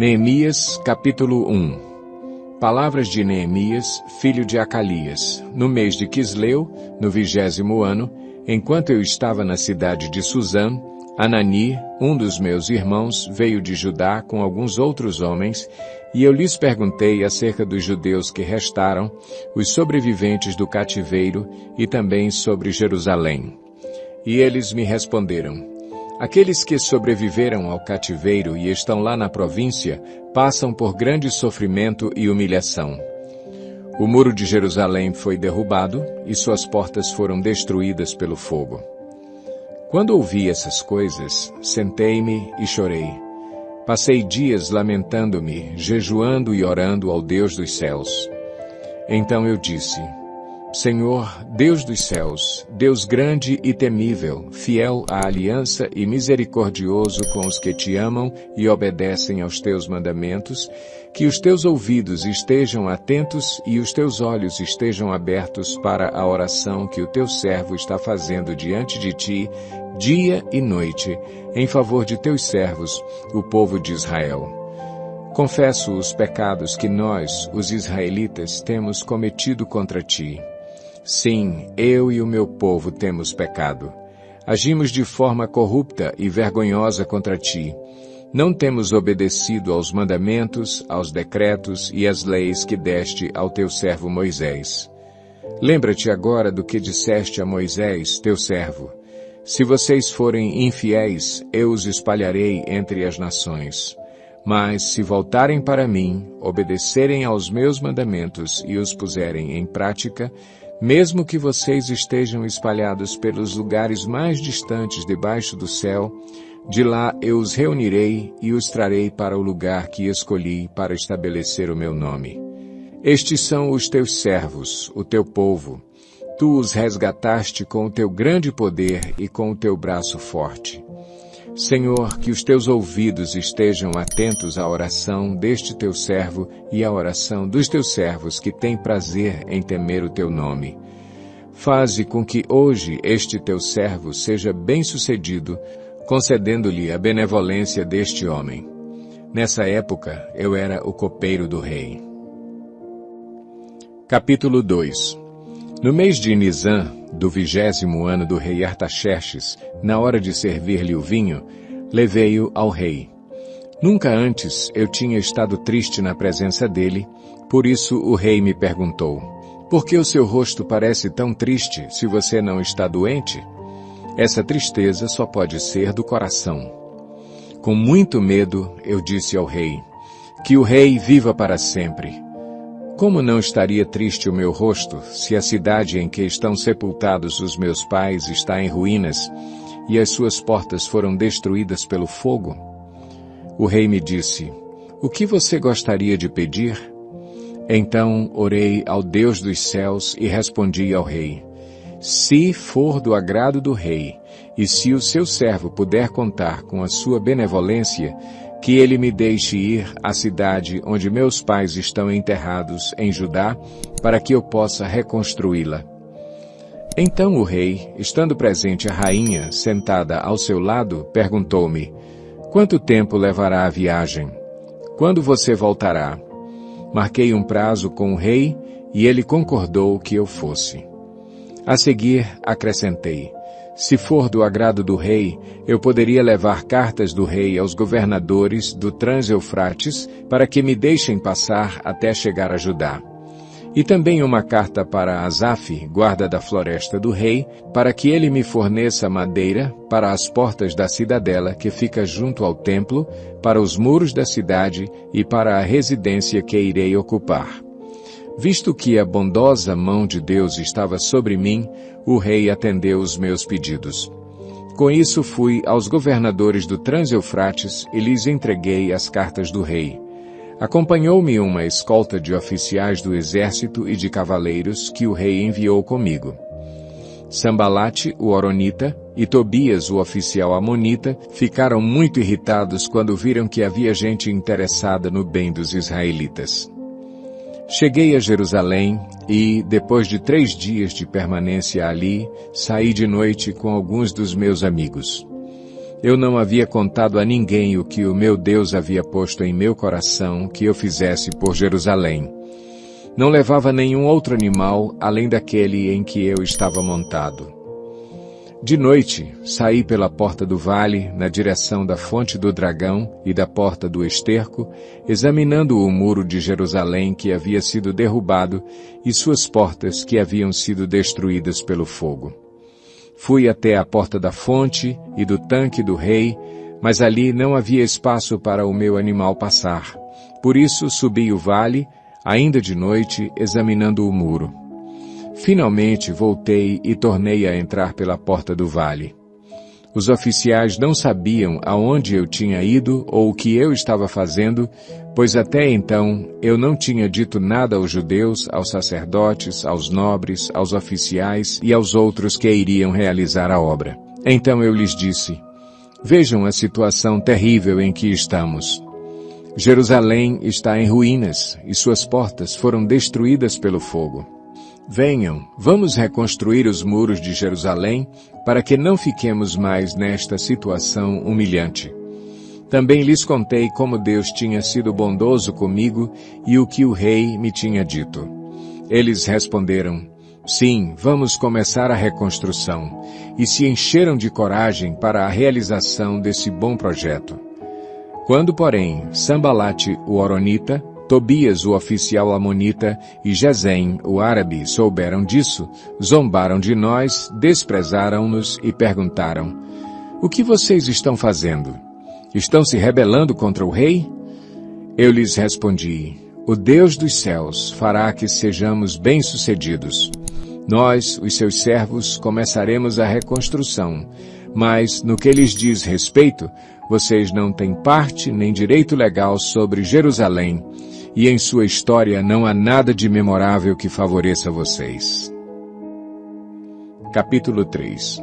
Neemias, capítulo 1. Palavras de Neemias, filho de Acalias, no mês de Quisleu, no 20º ano, enquanto eu estava na cidade de Suzã, Anani, um dos meus irmãos, veio de Judá com alguns outros homens, e eu lhes perguntei acerca dos judeus que restaram, os sobreviventes do cativeiro, e também sobre Jerusalém. E eles me responderam: aqueles que sobreviveram ao cativeiro e estão lá na província, passam por grande sofrimento e humilhação. O muro de Jerusalém foi derrubado e suas portas foram destruídas pelo fogo. Quando ouvi essas coisas, sentei-me e chorei. Passei dias lamentando-me, jejuando e orando ao Deus dos céus. Então eu disse: Senhor, Deus dos céus, Deus grande e temível, fiel à aliança e misericordioso com os que te amam e obedecem aos teus mandamentos, que os teus ouvidos estejam atentos e os teus olhos estejam abertos para a oração que o teu servo está fazendo diante de ti, dia e noite, em favor de teus servos, o povo de Israel. Confesso os pecados que nós, os israelitas, temos cometido contra ti. Sim, eu e o meu povo temos pecado. Agimos de forma corrupta e vergonhosa contra ti. Não temos obedecido aos mandamentos, aos decretos e às leis que deste ao teu servo Moisés. Lembra-te agora do que disseste a Moisés, teu servo. Se vocês forem infiéis, eu os espalharei entre as nações. Mas se voltarem para mim, obedecerem aos meus mandamentos e os puserem em prática, mesmo que vocês estejam espalhados pelos lugares mais distantes debaixo do céu, de lá eu os reunirei e os trarei para o lugar que escolhi para estabelecer o meu nome. Estes são os teus servos, o teu povo. Tu os resgataste com o teu grande poder e com o teu braço forte. Senhor, que os teus ouvidos estejam atentos à oração deste teu servo e à oração dos teus servos que têm prazer em temer o teu nome. Faze com que hoje este teu servo seja bem-sucedido, concedendo-lhe a benevolência deste homem. Nessa época, eu era o copeiro do rei. Capítulo 2. No mês de Nisã, do 20º ano do rei Artaxerxes, na hora de servir-lhe o vinho, levei-o ao rei. Nunca antes eu tinha estado triste na presença dele, por isso o rei me perguntou: por que o seu rosto parece tão triste se você não está doente? Essa tristeza só pode ser do coração. Com muito medo, eu disse ao rei: que o rei viva para sempre. Como não estaria triste o meu rosto, se a cidade em que estão sepultados os meus pais está em ruínas, e as suas portas foram destruídas pelo fogo? O rei me disse: o que você gostaria de pedir? Então orei ao Deus dos céus e respondi ao rei: se for do agrado do rei, e se o seu servo puder contar com a sua benevolência, que ele me deixe ir à cidade onde meus pais estão enterrados em Judá, para que eu possa reconstruí-la. Então o rei, estando presente a rainha, sentada ao seu lado, perguntou-me: quanto tempo levará a viagem? Quando você voltará? Marquei um prazo com o rei, e ele concordou que eu fosse. A seguir, acrescentei: se for do agrado do rei, eu poderia levar cartas do rei aos governadores do Trans-Eufrates para que me deixem passar até chegar a Judá. E também uma carta para Asaf, guarda da floresta do rei, para que ele me forneça madeira para as portas da cidadela que fica junto ao templo, para os muros da cidade e para a residência que irei ocupar. Visto que a bondosa mão de Deus estava sobre mim, o rei atendeu os meus pedidos. Com isso fui aos governadores do Trans-Eufrates e lhes entreguei as cartas do rei. Acompanhou-me uma escolta de oficiais do exército e de cavaleiros que o rei enviou comigo. Sambalate, o Horonita, e Tobias, o oficial amonita, ficaram muito irritados quando viram que havia gente interessada no bem dos israelitas. Cheguei a Jerusalém e, depois de 3 dias de permanência ali, saí de noite com alguns dos meus amigos. Eu não havia contado a ninguém o que o meu Deus havia posto em meu coração que eu fizesse por Jerusalém. Não levava nenhum outro animal além daquele em que eu estava montado. De noite, saí pela porta do vale, na direção da fonte do dragão e da porta do esterco, examinando o muro de Jerusalém que havia sido derrubado e suas portas que haviam sido destruídas pelo fogo. Fui até a porta da fonte e do tanque do rei, mas ali não havia espaço para o meu animal passar. Por isso subi o vale, ainda de noite, examinando o muro. Finalmente voltei e tornei a entrar pela porta do vale. Os oficiais não sabiam aonde eu tinha ido ou o que eu estava fazendo, pois até então eu não tinha dito nada aos judeus, aos sacerdotes, aos nobres, aos oficiais e aos outros que iriam realizar a obra. Então eu lhes disse: vejam a situação terrível em que estamos. Jerusalém está em ruínas e suas portas foram destruídas pelo fogo. Venham, vamos reconstruir os muros de Jerusalém para que não fiquemos mais nesta situação humilhante. Também lhes contei como Deus tinha sido bondoso comigo e o que o rei me tinha dito. Eles responderam: sim, vamos começar a reconstrução, e se encheram de coragem para a realização desse bom projeto. Quando, porém, Sambalate, o horonita, Tobias, o oficial amonita, e Gesem, o árabe, souberam disso, zombaram de nós, desprezaram-nos e perguntaram: o que vocês estão fazendo? Estão se rebelando contra o rei? Eu lhes respondi: o Deus dos céus fará que sejamos bem-sucedidos. Nós, os seus servos, começaremos a reconstrução, mas, no que lhes diz respeito, vocês não têm parte nem direito legal sobre Jerusalém, e em sua história não há nada de memorável que favoreça vocês. Capítulo 3.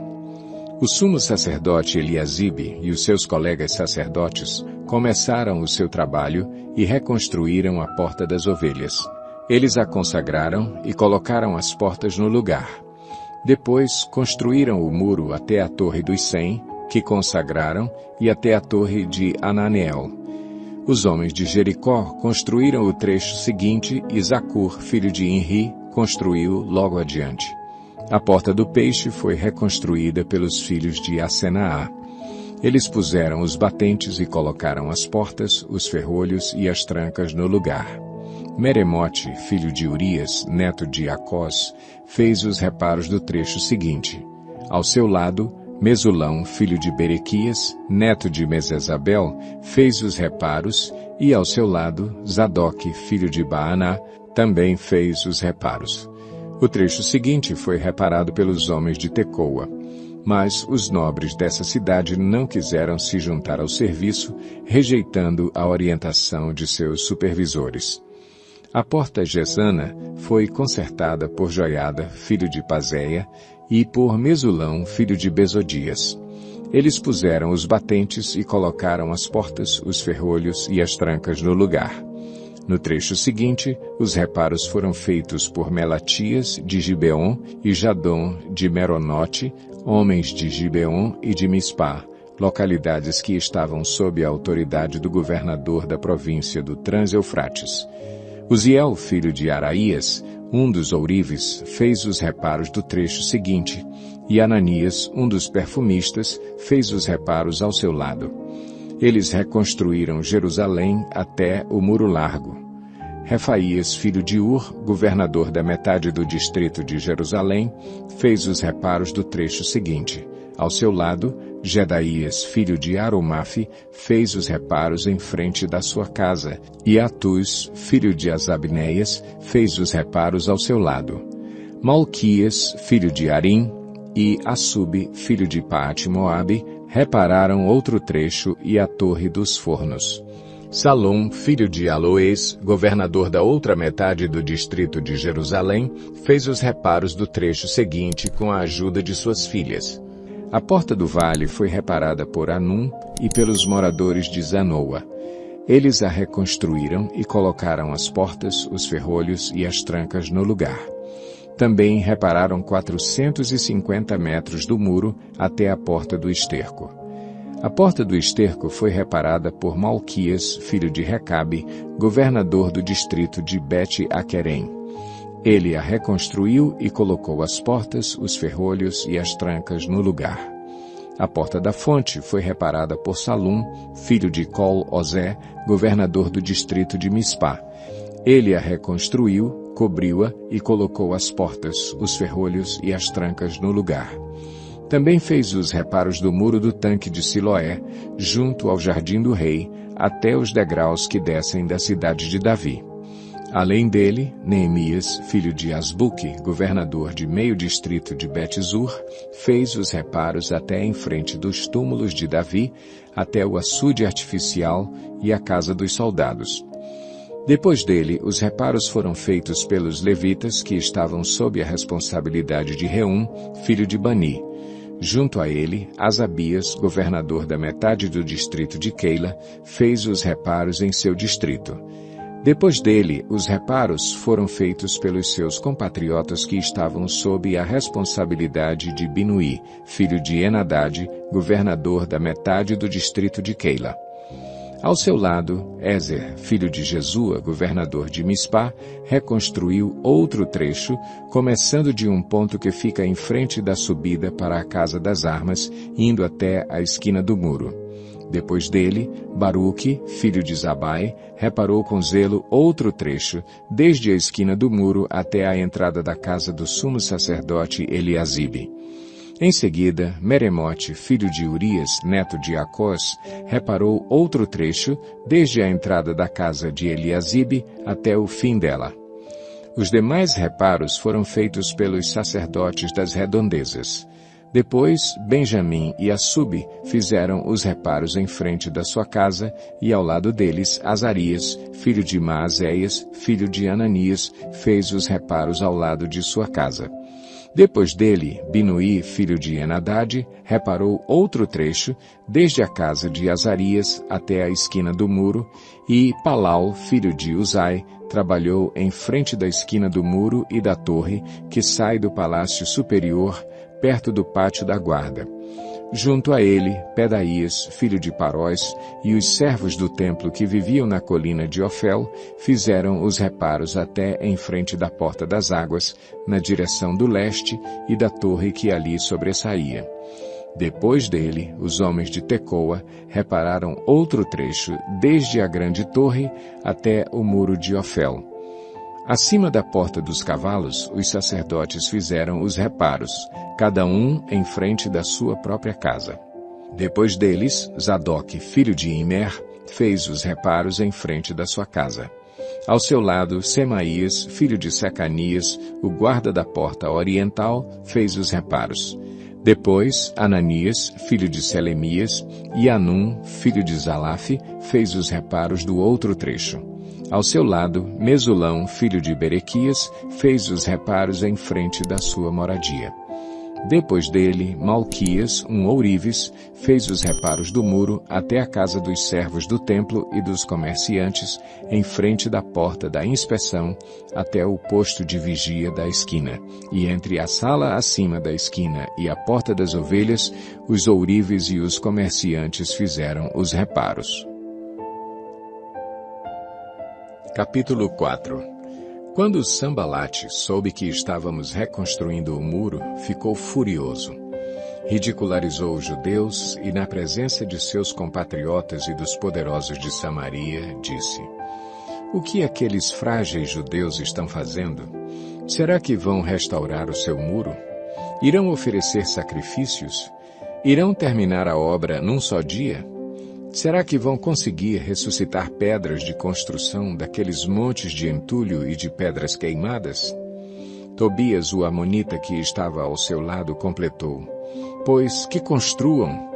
O sumo sacerdote Eliasibe e os seus colegas sacerdotes começaram o seu trabalho e reconstruíram a Porta das Ovelhas. Eles a consagraram e colocaram as portas no lugar. Depois construíram o muro até a Torre dos 100, que consagraram, e até a Torre de Ananeel. Os homens de Jericó construíram o trecho seguinte e Zacur, filho de Inri, construiu logo adiante. A Porta do Peixe foi reconstruída pelos filhos de Asenaá. Eles puseram os batentes e colocaram as portas, os ferrolhos e as trancas no lugar. Meremote, filho de Urias, neto de Acós, fez os reparos do trecho seguinte. Ao seu lado, Mesulão, filho de Berequias, neto de Mesesabel, fez os reparos, e ao seu lado, Zadok, filho de Baaná, também fez os reparos. O trecho seguinte foi reparado pelos homens de Tecoa. Mas os nobres dessa cidade não quiseram se juntar ao serviço, rejeitando a orientação de seus supervisores. A porta Gesana foi consertada por Joiada, filho de Pazéia, e por Mesulão, filho de Bezodias. Eles puseram os batentes e colocaram as portas, os ferrolhos e as trancas no lugar. No trecho seguinte, os reparos foram feitos por Melatias, de Gibeon, e Jadom, de Meronote, homens de Gibeon e de Mispá, localidades que estavam sob a autoridade do governador da província do Trans-Eufrates. Uziel, filho de Araías, um dos ourives, fez os reparos do trecho seguinte, e Ananias, um dos perfumistas, fez os reparos ao seu lado. Eles reconstruíram Jerusalém até o Muro Largo. Refaías, filho de Ur, governador da metade do distrito de Jerusalém, fez os reparos do trecho seguinte. Ao seu lado, Gedaías, filho de Aromafe, fez os reparos em frente da sua casa, e Atuz, filho de Azabneias, fez os reparos ao seu lado. Malquias, filho de Arim, e Assub, filho de Paate-Moabe, repararam outro trecho e a Torre dos Fornos. Salom, filho de Aloés, governador da outra metade do distrito de Jerusalém, fez os reparos do trecho seguinte com a ajuda de suas filhas. A Porta do Vale foi reparada por Anum e pelos moradores de Zanoa. Eles a reconstruíram e colocaram as portas, os ferrolhos e as trancas no lugar. Também repararam 450 metros do muro até a Porta do Esterco. A porta do esterco foi reparada por Malquias, filho de Recabe, governador do distrito de Bet-Aquerem. Ele a reconstruiu e colocou as portas, os ferrolhos e as trancas no lugar. A porta da fonte foi reparada por Salum, filho de Col-Ozé, governador do distrito de Mispá. Ele a reconstruiu, cobriu-a e colocou as portas, os ferrolhos e as trancas no lugar. Também fez os reparos do muro do tanque de Siloé, junto ao jardim do rei, até os degraus que descem da cidade de Davi. Além dele, Neemias, filho de Asbuque, governador de meio distrito de Bet-Zur, fez os reparos até em frente dos túmulos de Davi, até o açude artificial e a casa dos soldados. Depois dele, os reparos foram feitos pelos levitas que estavam sob a responsabilidade de Reum, filho de Bani. Junto a ele, Asabias, governador da metade do distrito de Keila, fez os reparos em seu distrito. Depois dele, os reparos foram feitos pelos seus compatriotas que estavam sob a responsabilidade de Binuí, filho de Enadad, governador da metade do distrito de Keila. Ao seu lado, Ezer, filho de Jesua, governador de Mispá, reconstruiu outro trecho, começando de um ponto que fica em frente da subida para a Casa das Armas, indo até a esquina do muro. Depois dele, Baruque, filho de Zabai, reparou com zelo outro trecho, desde a esquina do muro até a entrada da casa do sumo sacerdote Eliasibe. Em seguida, Meremote, filho de Urias, neto de Acós, reparou outro trecho, desde a entrada da casa de Eliasibe até o fim dela. Os demais reparos foram feitos pelos sacerdotes das redondezas. Depois, Benjamim e Assub fizeram os reparos em frente da sua casa, e ao lado deles, Azarias, filho de Maazéias, filho de Ananias, fez os reparos ao lado de sua casa. Depois dele, Binuí, filho de Enadad, reparou outro trecho, desde a casa de Azarias até a esquina do muro, e Palau, filho de Uzai, trabalhou em frente da esquina do muro e da torre, que sai do palácio superior, perto do pátio da guarda. Junto a ele, Pedaías, filho de Parós, e os servos do templo que viviam na colina de Ofel, fizeram os reparos até em frente da Porta das Águas, na direção do leste, e da torre que ali sobressaía. Depois dele, os homens de Tecoa repararam outro trecho, desde a grande torre até o muro de Ofel. Acima da Porta dos Cavalos, os sacerdotes fizeram os reparos, cada um em frente da sua própria casa. Depois deles, Zadok, filho de Imer, fez os reparos em frente da sua casa. Ao seu lado, Semaías, filho de Secanias, o guarda da porta oriental, fez os reparos. Depois, Ananias, filho de Selemias, e Anum, filho de Zalaf, fez os reparos do outro trecho. Ao seu lado, Mesulão, filho de Berequias, fez os reparos em frente da sua moradia. Depois dele, Malquias, um ourives, fez os reparos do muro até a casa dos servos do templo e dos comerciantes, em frente da porta da inspeção, até o posto de vigia da esquina. E entre a sala acima da esquina e a porta das ovelhas, os ourives e os comerciantes fizeram os reparos. Capítulo 4. Quando Sambalate soube que estávamos reconstruindo o muro, ficou furioso. Ridicularizou os judeus e, na presença de seus compatriotas e dos poderosos de Samaria, disse: "O que aqueles frágeis judeus estão fazendo? Será que vão restaurar o seu muro? Irão oferecer sacrifícios? Irão terminar a obra num só dia? Será que vão conseguir ressuscitar pedras de construção daqueles montes de entulho e de pedras queimadas?" Tobias, o amonita que estava ao seu lado, completou: "Pois que construam.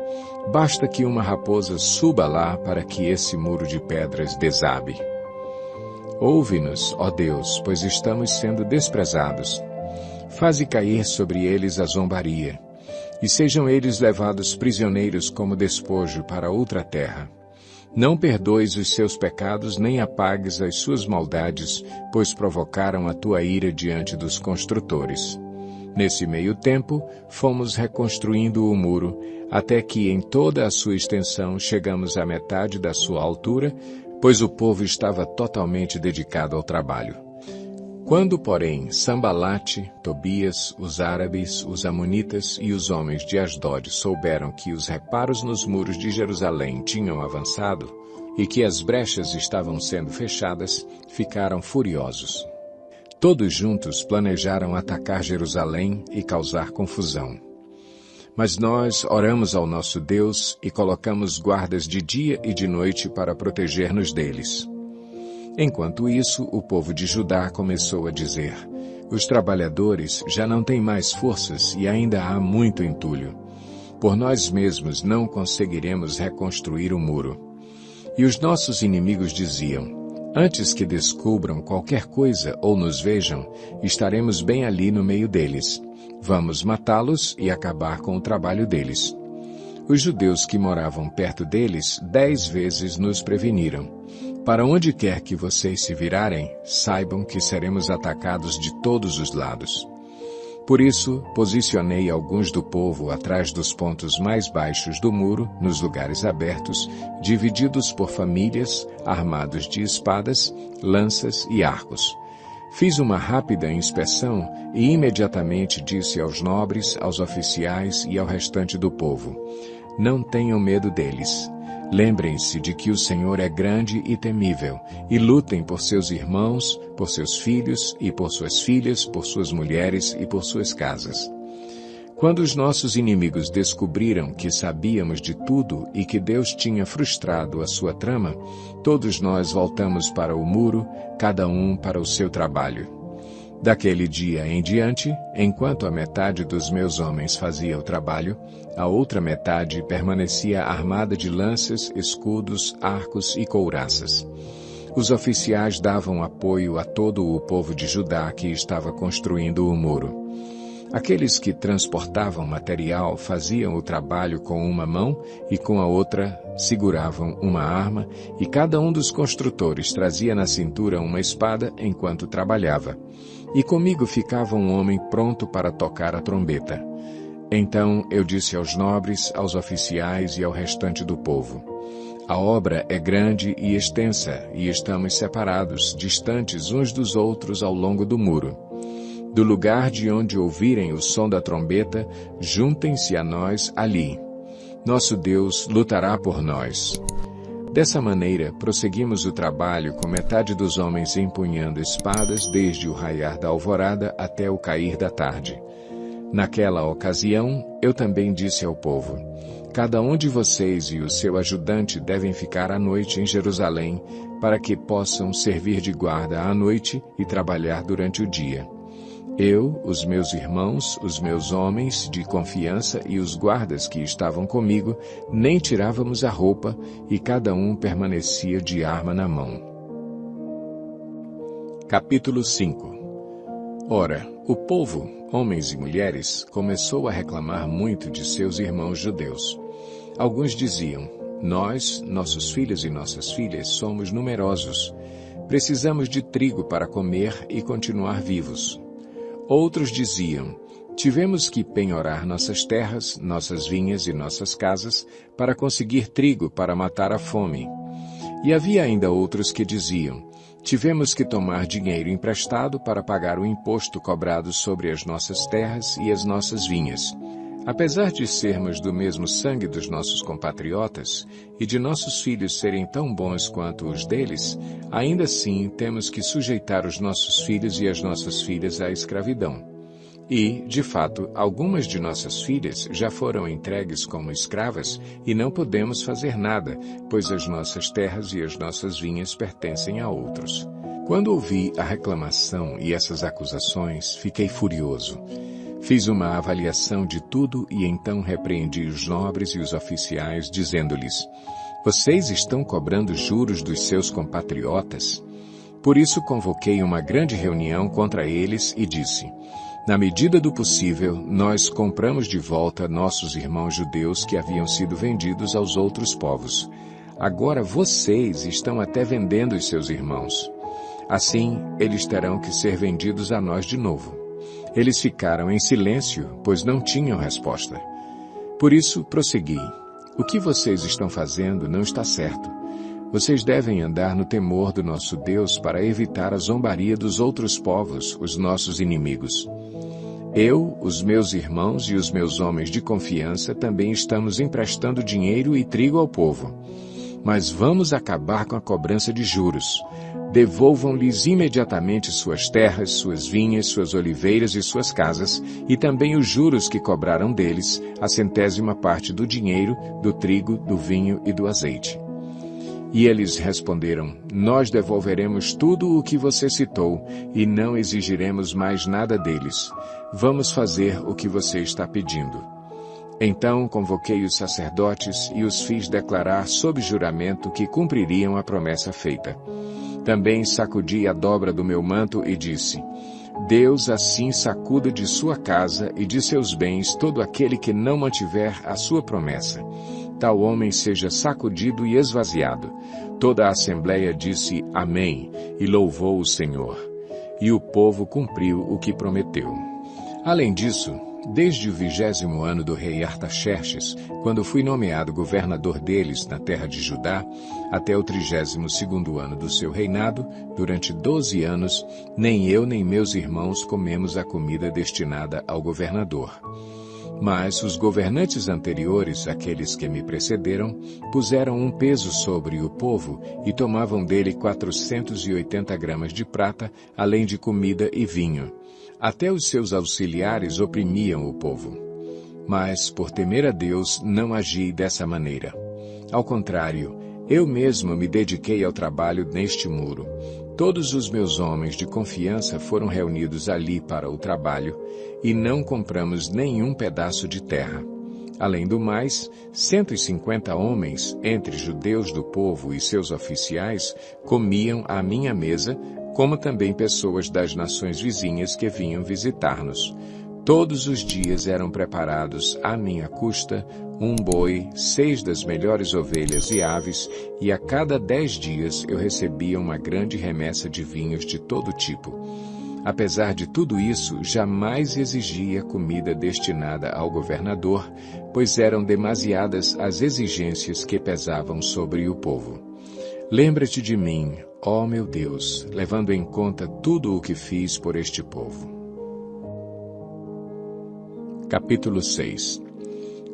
Basta que uma raposa suba lá para que esse muro de pedras desabe. Ouve-nos, ó Deus, pois estamos sendo desprezados. Faze cair sobre eles a zombaria. E sejam eles levados prisioneiros como despojo para outra terra. Não perdoes os seus pecados, nem apagues as suas maldades, pois provocaram a tua ira diante dos construtores. Nesse meio tempo, fomos reconstruindo o muro, até que em toda a sua extensão chegamos à metade da sua altura, pois o povo estava totalmente dedicado ao trabalho. Quando, porém, Sambalate, Tobias, os árabes, os amonitas e os homens de Asdod souberam que os reparos nos muros de Jerusalém tinham avançado e que as brechas estavam sendo fechadas, ficaram furiosos. Todos juntos planejaram atacar Jerusalém e causar confusão. Mas nós oramos ao nosso Deus e colocamos guardas de dia e de noite para proteger-nos deles. Enquanto isso, o povo de Judá começou a dizer: os trabalhadores já não têm mais forças e ainda há muito entulho. Por nós mesmos não conseguiremos reconstruir o muro. E os nossos inimigos diziam: antes que descubram qualquer coisa ou nos vejam, estaremos bem ali no meio deles. Vamos matá-los e acabar com o trabalho deles. Os judeus que moravam perto deles 10 vezes nos preveniram: para onde quer que vocês se virarem, saibam que seremos atacados de todos os lados. Por isso, posicionei alguns do povo atrás dos pontos mais baixos do muro, nos lugares abertos, divididos por famílias, armados de espadas, lanças e arcos. Fiz uma rápida inspeção e imediatamente disse aos nobres, aos oficiais e ao restante do povo: não tenham medo deles. Lembrem-se de que o Senhor é grande e temível, e lutem por seus irmãos, por seus filhos e por suas filhas, por suas mulheres e por suas casas. Quando os nossos inimigos descobriram que sabíamos de tudo e que Deus tinha frustrado a sua trama, todos nós voltamos para o muro, cada um para o seu trabalho. Daquele dia em diante, enquanto a metade dos meus homens fazia o trabalho, a outra metade permanecia armada de lanças, escudos, arcos e couraças. Os oficiais davam apoio a todo o povo de Judá que estava construindo o muro. Aqueles que transportavam material faziam o trabalho com uma mão e com a outra seguravam uma arma, e cada um dos construtores trazia na cintura uma espada enquanto trabalhava. E comigo ficava um homem pronto para tocar a trombeta. Então eu disse aos nobres, aos oficiais e ao restante do povo: a obra é grande e extensa, e estamos separados, distantes uns dos outros ao longo do muro. Do lugar de onde ouvirem o som da trombeta, juntem-se a nós ali. Nosso Deus lutará por nós. Dessa maneira, prosseguimos o trabalho com metade dos homens empunhando espadas desde o raiar da alvorada até o cair da tarde. Naquela ocasião, eu também disse ao povo: cada um de vocês e o seu ajudante devem ficar à noite em Jerusalém, para que possam servir de guarda à noite e trabalhar durante o dia. Eu, os meus irmãos, os meus homens de confiança e os guardas que estavam comigo, nem tirávamos a roupa e cada um permanecia de arma na mão. Capítulo 5. Ora, o povo, homens e mulheres, começou a reclamar muito de seus irmãos judeus. Alguns diziam: nós, nossos filhos e nossas filhas, somos numerosos. Precisamos de trigo para comer e continuar vivos. Outros diziam: tivemos que penhorar nossas terras, nossas vinhas e nossas casas para conseguir trigo para matar a fome. E havia ainda outros que diziam: tivemos que tomar dinheiro emprestado para pagar o imposto cobrado sobre as nossas terras e as nossas vinhas. Apesar de sermos do mesmo sangue dos nossos compatriotas e de nossos filhos serem tão bons quanto os deles, ainda assim temos que sujeitar os nossos filhos e as nossas filhas à escravidão. E, de fato, algumas de nossas filhas já foram entregues como escravas e não podemos fazer nada, pois as nossas terras e as nossas vinhas pertencem a outros. Quando ouvi a reclamação e essas acusações, fiquei furioso. Fiz uma avaliação de tudo e então repreendi os nobres e os oficiais, dizendo-lhes: vocês estão cobrando juros dos seus compatriotas? Por isso convoquei uma grande reunião contra eles e disse: na medida do possível, nós compramos de volta nossos irmãos judeus que haviam sido vendidos aos outros povos. Agora vocês estão até vendendo os seus irmãos. Assim, eles terão que ser vendidos a nós de novo. Eles ficaram em silêncio, pois não tinham resposta. Por isso, prossegui. O que vocês estão fazendo não está certo. Vocês devem andar no temor do nosso Deus para evitar a zombaria dos outros povos, os nossos inimigos. Eu, os meus irmãos e os meus homens de confiança também estamos emprestando dinheiro e trigo ao povo. Mas vamos acabar com a cobrança de juros. Devolvam-lhes imediatamente suas terras, suas vinhas, suas oliveiras e suas casas, e também os juros que cobraram deles, a 100ª parte do dinheiro, do trigo, do vinho e do azeite. E eles responderam, nós devolveremos tudo o que você citou, e não exigiremos mais nada deles. Vamos fazer o que você está pedindo. Então convoquei os sacerdotes e os fiz declarar sob juramento que cumpririam a promessa feita. Também sacudi a dobra do meu manto e disse, Deus assim sacuda de sua casa e de seus bens todo aquele que não mantiver a sua promessa. Tal homem seja sacudido e esvaziado. Toda a assembleia disse Amém e louvou o Senhor. E o povo cumpriu o que prometeu. Além disso, desde o 20º ano do rei Artaxerxes, quando fui nomeado governador deles na terra de Judá, até o 32º ano do seu reinado, durante 12 anos, nem eu nem meus irmãos comemos a comida destinada ao governador. Mas os governantes anteriores, aqueles que me precederam, puseram um peso sobre o povo e tomavam dele 480 gramas de prata, além de comida e vinho. Até os seus auxiliares oprimiam o povo. Mas, por temer a Deus, não agi dessa maneira. Ao contrário, eu mesmo me dediquei ao trabalho neste muro. Todos os meus homens de confiança foram reunidos ali para o trabalho, e não compramos nenhum pedaço de terra. Além do mais, 150 homens, entre judeus do povo e seus oficiais, comiam à minha mesa, como também pessoas das nações vizinhas que vinham visitar-nos. Todos os dias eram preparados, à minha custa, um boi, 6 das melhores ovelhas e aves, e a cada 10 dias eu recebia uma grande remessa de vinhos de todo tipo. Apesar de tudo isso, jamais exigia comida destinada ao governador, pois eram demasiadas as exigências que pesavam sobre o povo. Lembra-te de mim, ó meu Deus, levando em conta tudo o que fiz por este povo. Capítulo 6.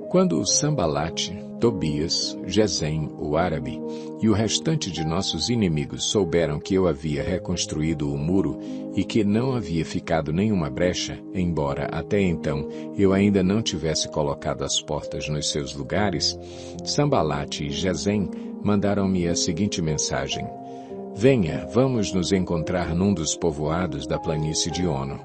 Quando Sambalate, Tobias, Gesem, o árabe, e o restante de nossos inimigos souberam que eu havia reconstruído o muro e que não havia ficado nenhuma brecha, embora até então eu ainda não tivesse colocado as portas nos seus lugares, Sambalate e Gesem mandaram-me a seguinte mensagem: Venha, vamos nos encontrar num dos povoados da planície de Ono.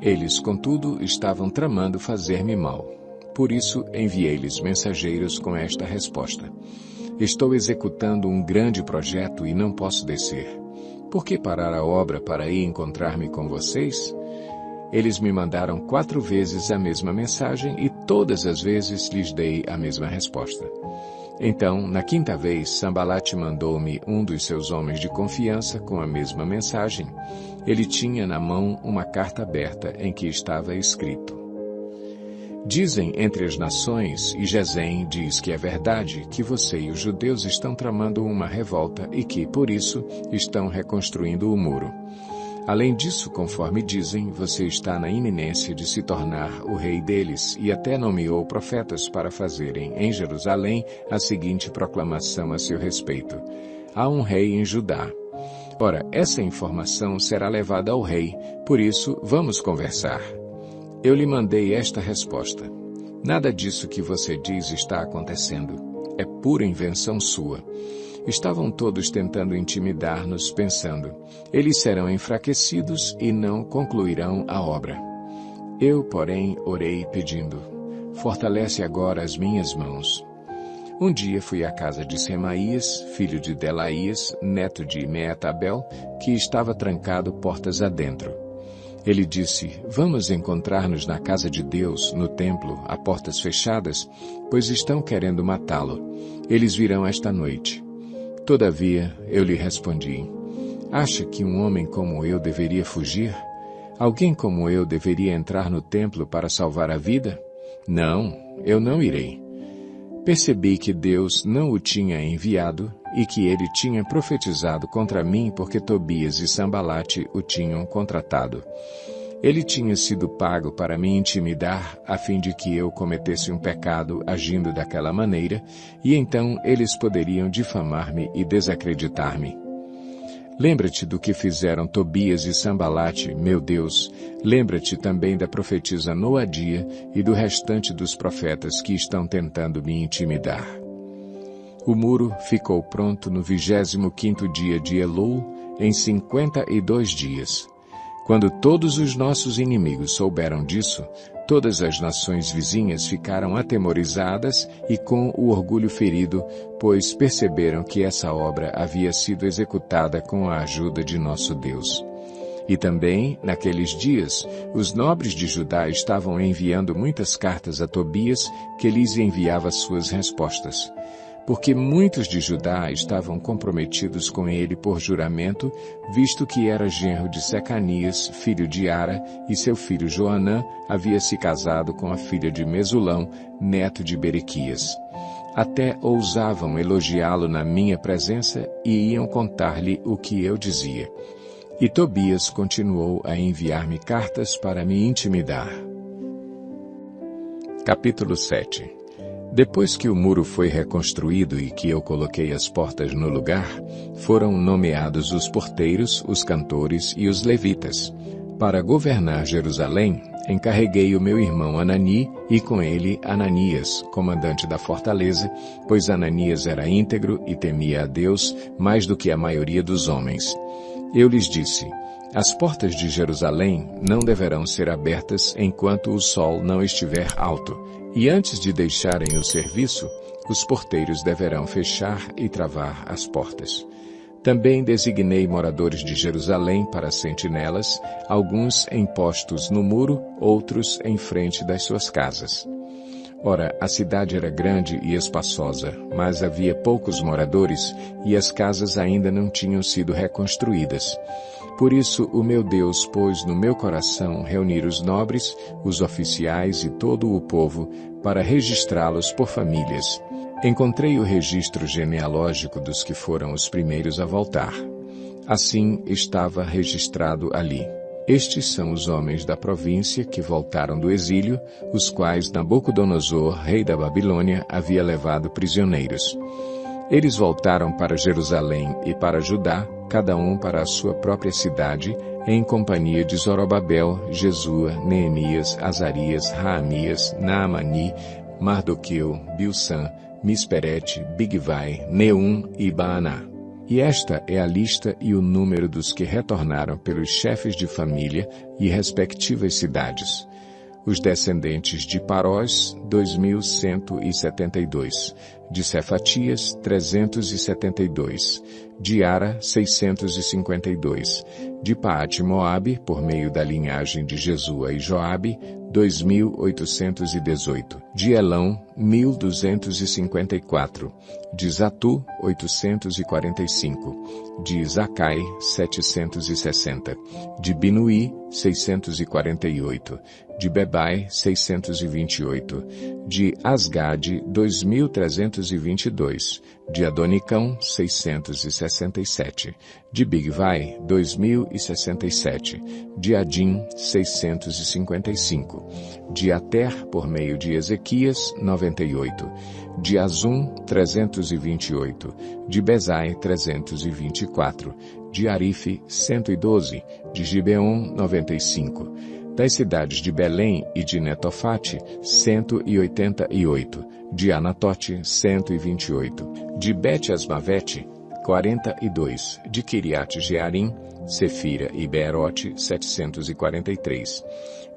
Eles, contudo, estavam tramando fazer-me mal. Por isso, enviei-lhes mensageiros com esta resposta: Estou executando um grande projeto e não posso descer. Por que parar a obra para ir encontrar-me com vocês? Eles me mandaram 4 vezes a mesma mensagem e todas as vezes lhes dei a mesma resposta. Então, na 5ª vez, Sambalate mandou-me um dos seus homens de confiança com a mesma mensagem. Ele tinha na mão uma carta aberta em que estava escrito: Dizem entre as nações, e Gesem diz que é verdade, que você e os judeus estão tramando uma revolta e que, por isso, estão reconstruindo o muro. Além disso, conforme dizem, você está na iminência de se tornar o rei deles e até nomeou profetas para fazerem em Jerusalém a seguinte proclamação a seu respeito: Há um rei em Judá. Ora, essa informação será levada ao rei, por isso vamos conversar. Eu lhe mandei esta resposta: Nada disso que você diz está acontecendo. É pura invenção sua. Estavam todos tentando intimidar-nos, pensando: eles serão enfraquecidos e não concluirão a obra. Eu, porém, orei pedindo: fortalece agora as minhas mãos. Um dia fui à casa de Semaías, filho de Delaías, neto de Meetabel, que estava trancado portas adentro. Ele disse: Vamos encontrar-nos na casa de Deus, no templo, a portas fechadas, pois estão querendo matá-lo. Eles virão esta noite. Todavia, eu lhe respondi: Acha que um homem como eu deveria fugir? Alguém como eu deveria entrar no templo para salvar a vida? Não, eu não irei. Percebi que Deus não o tinha enviado e que ele tinha profetizado contra mim porque Tobias e Sambalate o tinham contratado. Ele tinha sido pago para me intimidar a fim de que eu cometesse um pecado agindo daquela maneira, e então eles poderiam difamar-me e desacreditar-me. Lembra-te do que fizeram Tobias e Sambalate, meu Deus. Lembra-te também da profetisa Noadia e do restante dos profetas que estão tentando me intimidar. O muro ficou pronto no 25º dia de Elul, em 52 dias. Quando todos os nossos inimigos souberam disso, todas as nações vizinhas ficaram atemorizadas e com o orgulho ferido, pois perceberam que essa obra havia sido executada com a ajuda de nosso Deus. E também, naqueles dias, os nobres de Judá estavam enviando muitas cartas a Tobias, que lhes enviava suas respostas. Porque muitos de Judá estavam comprometidos com ele por juramento, visto que era genro de Secanias, filho de Ara, e seu filho Joanã havia se casado com a filha de Mesulão, neto de Berequias. Até ousavam elogiá-lo na minha presença e iam contar-lhe o que eu dizia. E Tobias continuou a enviar-me cartas para me intimidar. Capítulo 7. Depois que o muro foi reconstruído e que eu coloquei as portas no lugar, foram nomeados os porteiros, os cantores e os levitas. Para governar Jerusalém, encarreguei o meu irmão Anani e com ele Ananias, comandante da fortaleza, pois Ananias era íntegro e temia a Deus mais do que a maioria dos homens. Eu lhes disse: as portas de Jerusalém não deverão ser abertas enquanto o sol não estiver alto. E antes de deixarem o serviço, os porteiros deverão fechar e travar as portas. Também designei moradores de Jerusalém para sentinelas, alguns em postos no muro, outros em frente das suas casas. Ora, a cidade era grande e espaçosa, mas havia poucos moradores e as casas ainda não tinham sido reconstruídas. Por isso o meu Deus pôs no meu coração reunir os nobres, os oficiais e todo o povo para registrá-los por famílias. Encontrei o registro genealógico dos que foram os primeiros a voltar. Assim estava registrado ali: estes são os homens da província que voltaram do exílio, os quais Nabucodonosor, rei da Babilônia, havia levado prisioneiros. Eles voltaram para Jerusalém e para Judá, cada um para a sua própria cidade, em companhia de Zorobabel, Jesua, Neemias, Azarias, Raamias, Naamani, Mardoqueu, Bilsan, Misperete, Bigvai, Neum e Baaná. E esta é a lista e o número dos que retornaram pelos chefes de família e respectivas cidades. Os descendentes de Parós, 2.172. De Cefatias, 372. De Ara, 652. De Paate-Moabe, por meio da linhagem de Jesua e Joabe, 2.818. De Elão, 1.254. De Zatu, 845. De Zacai, 760. De Binuí, 648. De Bebai, 628. De Asgade, 2.322. De Adonicão, 667. De Bigvai, 2.067. De Adim, 655. De Ater, por meio de Ezequias, 98. De Azum, 328. De Bezai, 324. De Arife, 112. De Gibeon, 95. Das cidades de Belém e de Netofate, 188. De Anatote, 128. De Bet-Asmavete, 42. De Kiriat-Jearim, Sefira e Beerote, 743.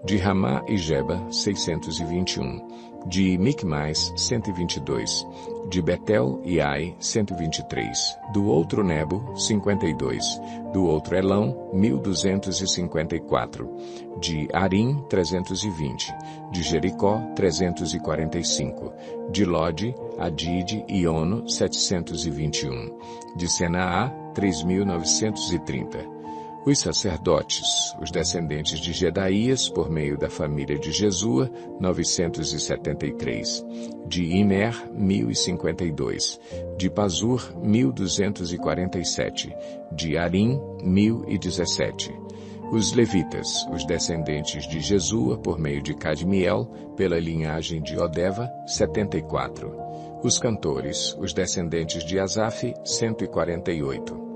De Ramá e Geba, 621. De Micmais, 122. De Betel e Ai, 123. Do outro Nebo, 52. Do outro Elão, 1.254. De Arim, 320. De Jericó, 345. De Lode, Adide e Ono, 721. De Senaá, 3.930. Os sacerdotes, os descendentes de Jedaías, por meio da família de Jesua, 973. De Imer, 1052. De Pazur, 1247. De Arim, 1017. Os levitas, os descendentes de Jesua, por meio de Cadmiel, pela linhagem de Odeva, 74. Os cantores, os descendentes de Asaf, 148.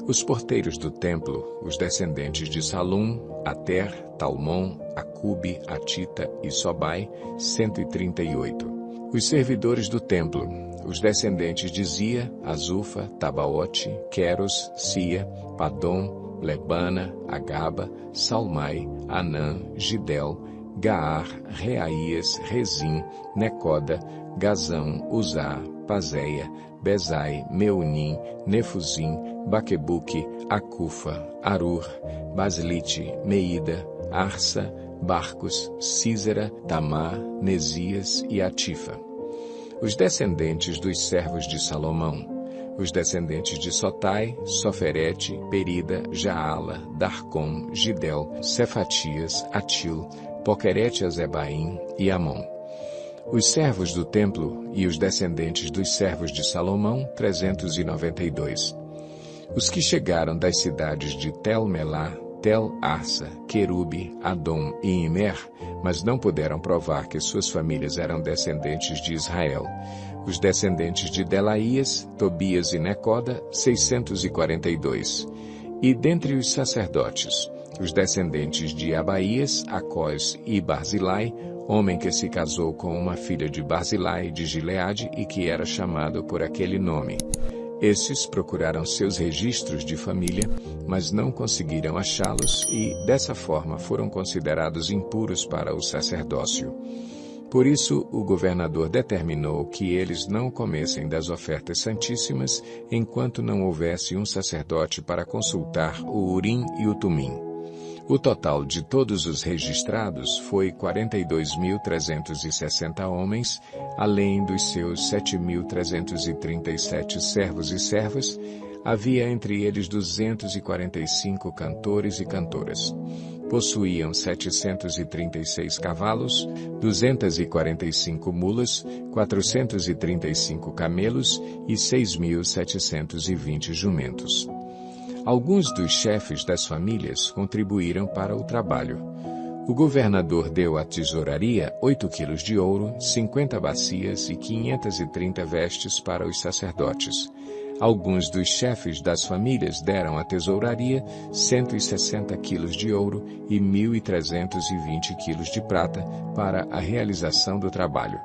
Os porteiros do templo, os descendentes de Salum, Ater, Talmon, Acube, Atita e Sobai, 138. Os servidores do templo, os descendentes de Zia, Azufa, Tabaote, Queros, Sia, Padom, Lebana, Agaba, Salmai, Anã, Gidel, Gaar, Reaías, Rezim, Necoda, Gazão, Uzá, Pazéia, Bezai, Meunim, Nefuzim, Baquebuque, Acufa, Arur, Baslite, Meida, Arsa, Barcos, Císera, Tamar, Nesias e Atifa. Os descendentes dos servos de Salomão, os descendentes de Sotai, Soferete, Perida, Jaala, Darcom, Gidel, Cefatias, Atil, Poquerete Azebaim e Amon. Os servos do templo e os descendentes dos servos de Salomão, 392. Os que chegaram das cidades de Tel-Melá, Tel-Arsa, Querube, Adom e Imer, mas não puderam provar que suas famílias eram descendentes de Israel. Os descendentes de Delaías, Tobias e Necoda, 642. E dentre os sacerdotes, os descendentes de Abaías, Acós e Barzilai, homem que se casou com uma filha de Barzilai de Gileade e que era chamado por aquele nome. Esses procuraram seus registros de família, mas não conseguiram achá-los e, dessa forma, foram considerados impuros para o sacerdócio. Por isso, o governador determinou que eles não comessem das ofertas santíssimas enquanto não houvesse um sacerdote para consultar o Urim e o Tumim. O total de todos os registrados foi 42.360 homens, além dos seus 7.337 servos e servas. Havia entre eles 245 cantores e cantoras. Possuíam 736 cavalos, 245 mulas, 435 camelos e 6.720 jumentos. Alguns dos chefes das famílias contribuíram para o trabalho. O governador deu à tesouraria 8 quilos de ouro, 50 bacias e 530 vestes para os sacerdotes. Alguns dos chefes das famílias deram à tesouraria 160 quilos de ouro e 1.320 quilos de prata para a realização do trabalho.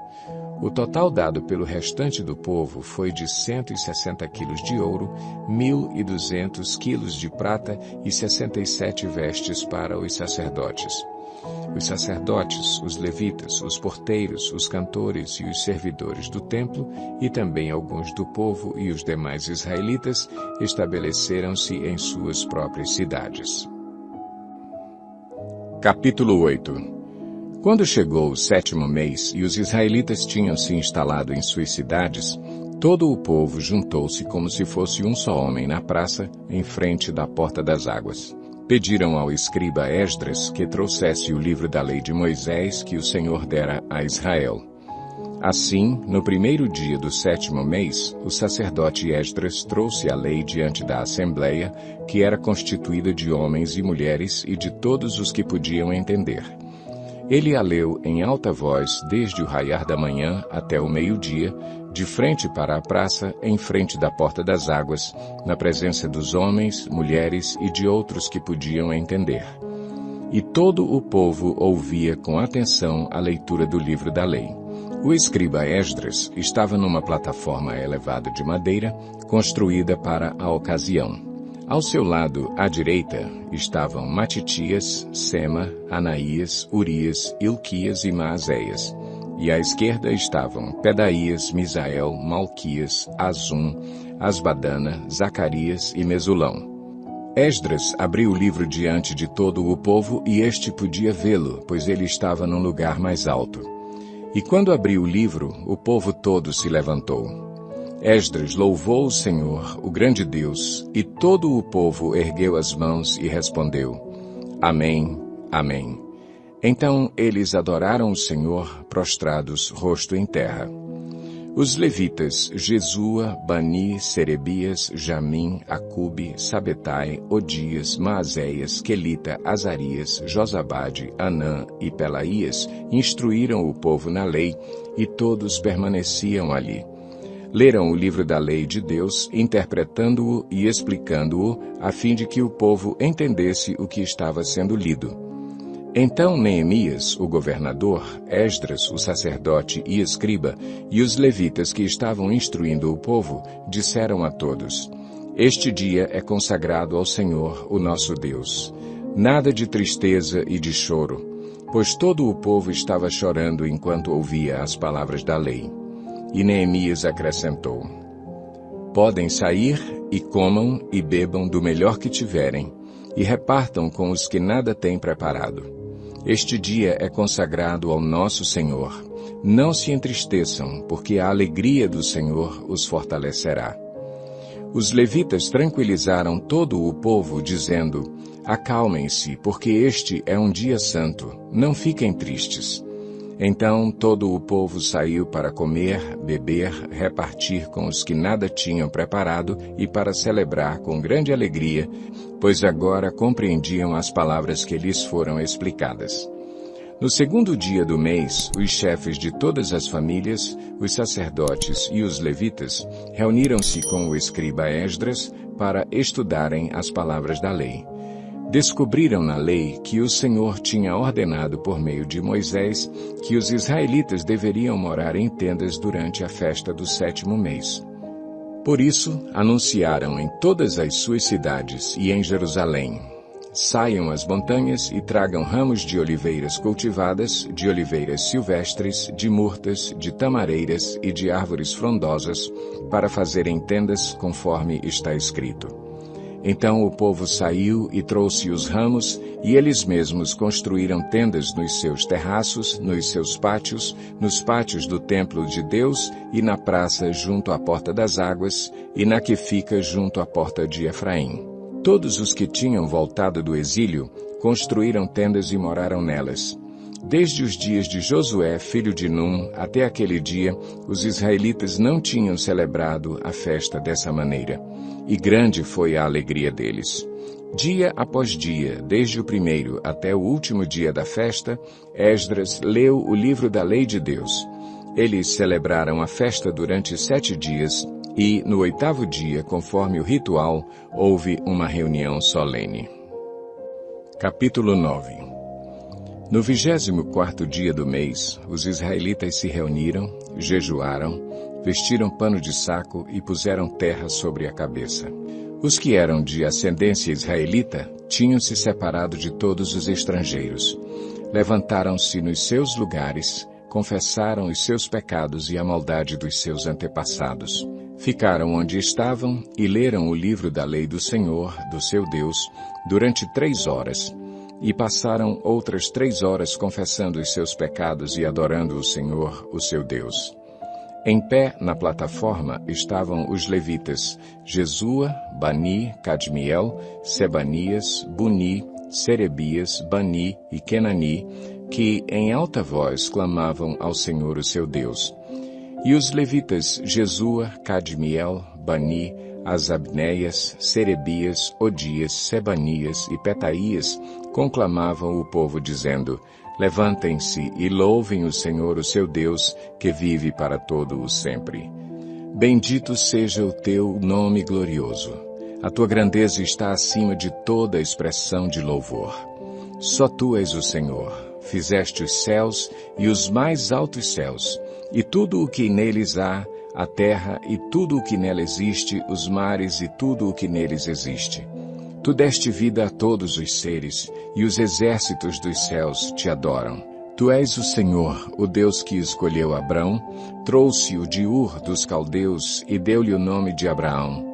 O total dado pelo restante do povo foi de 160 quilos de ouro, 1.200 quilos de prata e 67 vestes para os sacerdotes. Os sacerdotes, os levitas, os porteiros, os cantores e os servidores do templo, e também alguns do povo e os demais israelitas, estabeleceram-se em suas próprias cidades. Capítulo 8. Quando chegou o 7º mês e os israelitas tinham se instalado em suas cidades, todo o povo juntou-se como se fosse um só homem na praça, em frente da porta das águas. Pediram ao escriba Esdras que trouxesse o livro da lei de Moisés que o Senhor dera a Israel. Assim, no primeiro dia do 7º mês, o sacerdote Esdras trouxe a lei diante da assembleia, que era constituída de homens e mulheres e de todos os que podiam entender. Ele a leu em alta voz desde o raiar da manhã até o meio-dia, de frente para a praça, em frente da porta das águas, na presença dos homens, mulheres e de outros que podiam entender. E todo o povo ouvia com atenção a leitura do livro da lei. O escriba Esdras estava numa plataforma elevada de madeira, construída para a ocasião. Ao seu lado, à direita, estavam Matitias, Sema, Anaías, Urias, Ilquias e Maazéias. E à esquerda estavam Pedaías, Misael, Malquias, Azum, Asbadana, Zacarias e Mesulão. Esdras abriu o livro diante de todo o povo e este podia vê-lo, pois ele estava num lugar mais alto. E quando abriu o livro, o povo todo se levantou. Esdras louvou o Senhor, o grande Deus, e todo o povo ergueu as mãos e respondeu: Amém, Amém. Então eles adoraram o Senhor, prostrados, rosto em terra. Os levitas, Jesua, Bani, Serebias, Jamim, Acube, Sabetai, Odias, Maazéias, Quelita, Azarias, Josabade, Anã e Pelaías, instruíram o povo na lei, e todos permaneciam ali. Leram o livro da lei de Deus, interpretando-o e explicando-o, a fim de que o povo entendesse o que estava sendo lido. Então Neemias, o governador, Esdras, o sacerdote e escriba, e os levitas que estavam instruindo o povo, disseram a todos: Este dia é consagrado ao Senhor, o nosso Deus. Nada de tristeza e de choro, pois todo o povo estava chorando enquanto ouvia as palavras da lei. E Neemias acrescentou: Podem sair e comam e bebam do melhor que tiverem, e repartam com os que nada têm preparado. Este dia é consagrado ao nosso Senhor. Não se entristeçam, porque a alegria do Senhor os fortalecerá. Os levitas tranquilizaram todo o povo, dizendo: Acalmem-se, porque este é um dia santo. Não fiquem tristes. Então todo o povo saiu para comer, beber, repartir com os que nada tinham preparado e para celebrar com grande alegria, pois agora compreendiam as palavras que lhes foram explicadas. No segundo dia do mês, os chefes de todas as famílias, os sacerdotes e os levitas, reuniram-se com o escriba Esdras para estudarem as palavras da lei. Descobriram na lei que o Senhor tinha ordenado por meio de Moisés que os israelitas deveriam morar em tendas durante a festa do 7º mês. Por isso, anunciaram em todas as suas cidades e em Jerusalém: Saiam às montanhas e tragam ramos de oliveiras cultivadas, de oliveiras silvestres, de murtas, de tamareiras e de árvores frondosas, para fazerem tendas conforme está escrito. Então o povo saiu e trouxe os ramos, e eles mesmos construíram tendas nos seus terraços, nos seus pátios, nos pátios do templo de Deus e na praça junto à porta das águas, e na que fica junto à porta de Efraim. Todos os que tinham voltado do exílio construíram tendas e moraram nelas. Desde os dias de Josué, filho de Num, até aquele dia, os israelitas não tinham celebrado a festa dessa maneira, e grande foi a alegria deles. Dia após dia, desde o primeiro até o último dia da festa, Esdras leu o livro da lei de Deus. Eles celebraram a festa durante 7 dias, e, no 8º dia, conforme o ritual, houve uma reunião solene. Capítulo 9. No 24º dia do mês, os israelitas se reuniram, jejuaram, vestiram pano de saco e puseram terra sobre a cabeça. Os que eram de ascendência israelita tinham se separado de todos os estrangeiros. Levantaram-se nos seus lugares, confessaram os seus pecados e a maldade dos seus antepassados. Ficaram onde estavam e leram o livro da lei do Senhor, do seu Deus, durante 3 horas, e passaram outras 3 horas confessando os seus pecados e adorando o Senhor, o seu Deus. Em pé na plataforma estavam os levitas Jesua, Bani, Cadmiel, Sebanias, Buni, Serebias, Bani e Kenani, que em alta voz clamavam ao Senhor, o seu Deus. E os levitas Jesua, Cadmiel, Bani, Asabneias, Serebias, Odias, Sebanias e Petaías conclamavam o povo dizendo: Levantem-se e louvem o Senhor, o seu Deus, que vive para todo o sempre. Bendito seja o teu nome glorioso. A tua grandeza está acima de toda expressão de louvor. Só tu és o Senhor. Fizeste os céus e os mais altos céus, e tudo o que neles há, a terra e tudo o que nela existe, os mares e tudo o que neles existe. Tu deste vida a todos os seres, e os exércitos dos céus te adoram. Tu és o Senhor, o Deus que escolheu Abrão, trouxe-o de Ur dos caldeus e deu-lhe o nome de Abraão.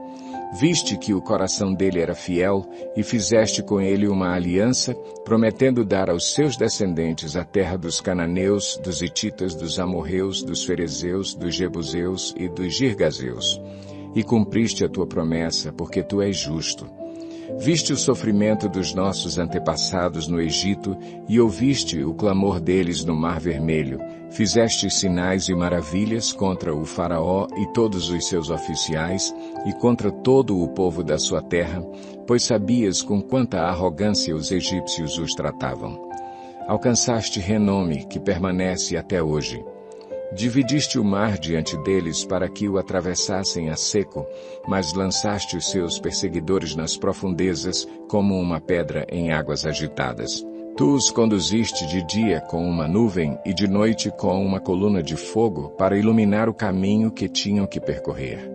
Viste que o coração dele era fiel e fizeste com ele uma aliança, prometendo dar aos seus descendentes a terra dos cananeus, dos hititas, dos amorreus, dos ferezeus, dos jebuseus e dos girgazeus. E cumpriste a tua promessa, porque tu és justo. Viste o sofrimento dos nossos antepassados no Egito e ouviste o clamor deles no Mar Vermelho. Fizeste sinais e maravilhas contra o Faraó e todos os seus oficiais e contra todo o povo da sua terra, pois sabias com quanta arrogância os egípcios os tratavam. Alcançaste renome que permanece até hoje. Dividiste o mar diante deles para que o atravessassem a seco, mas lançaste os seus perseguidores nas profundezas como uma pedra em águas agitadas. Tu os conduziste de dia com uma nuvem e de noite com uma coluna de fogo para iluminar o caminho que tinham que percorrer.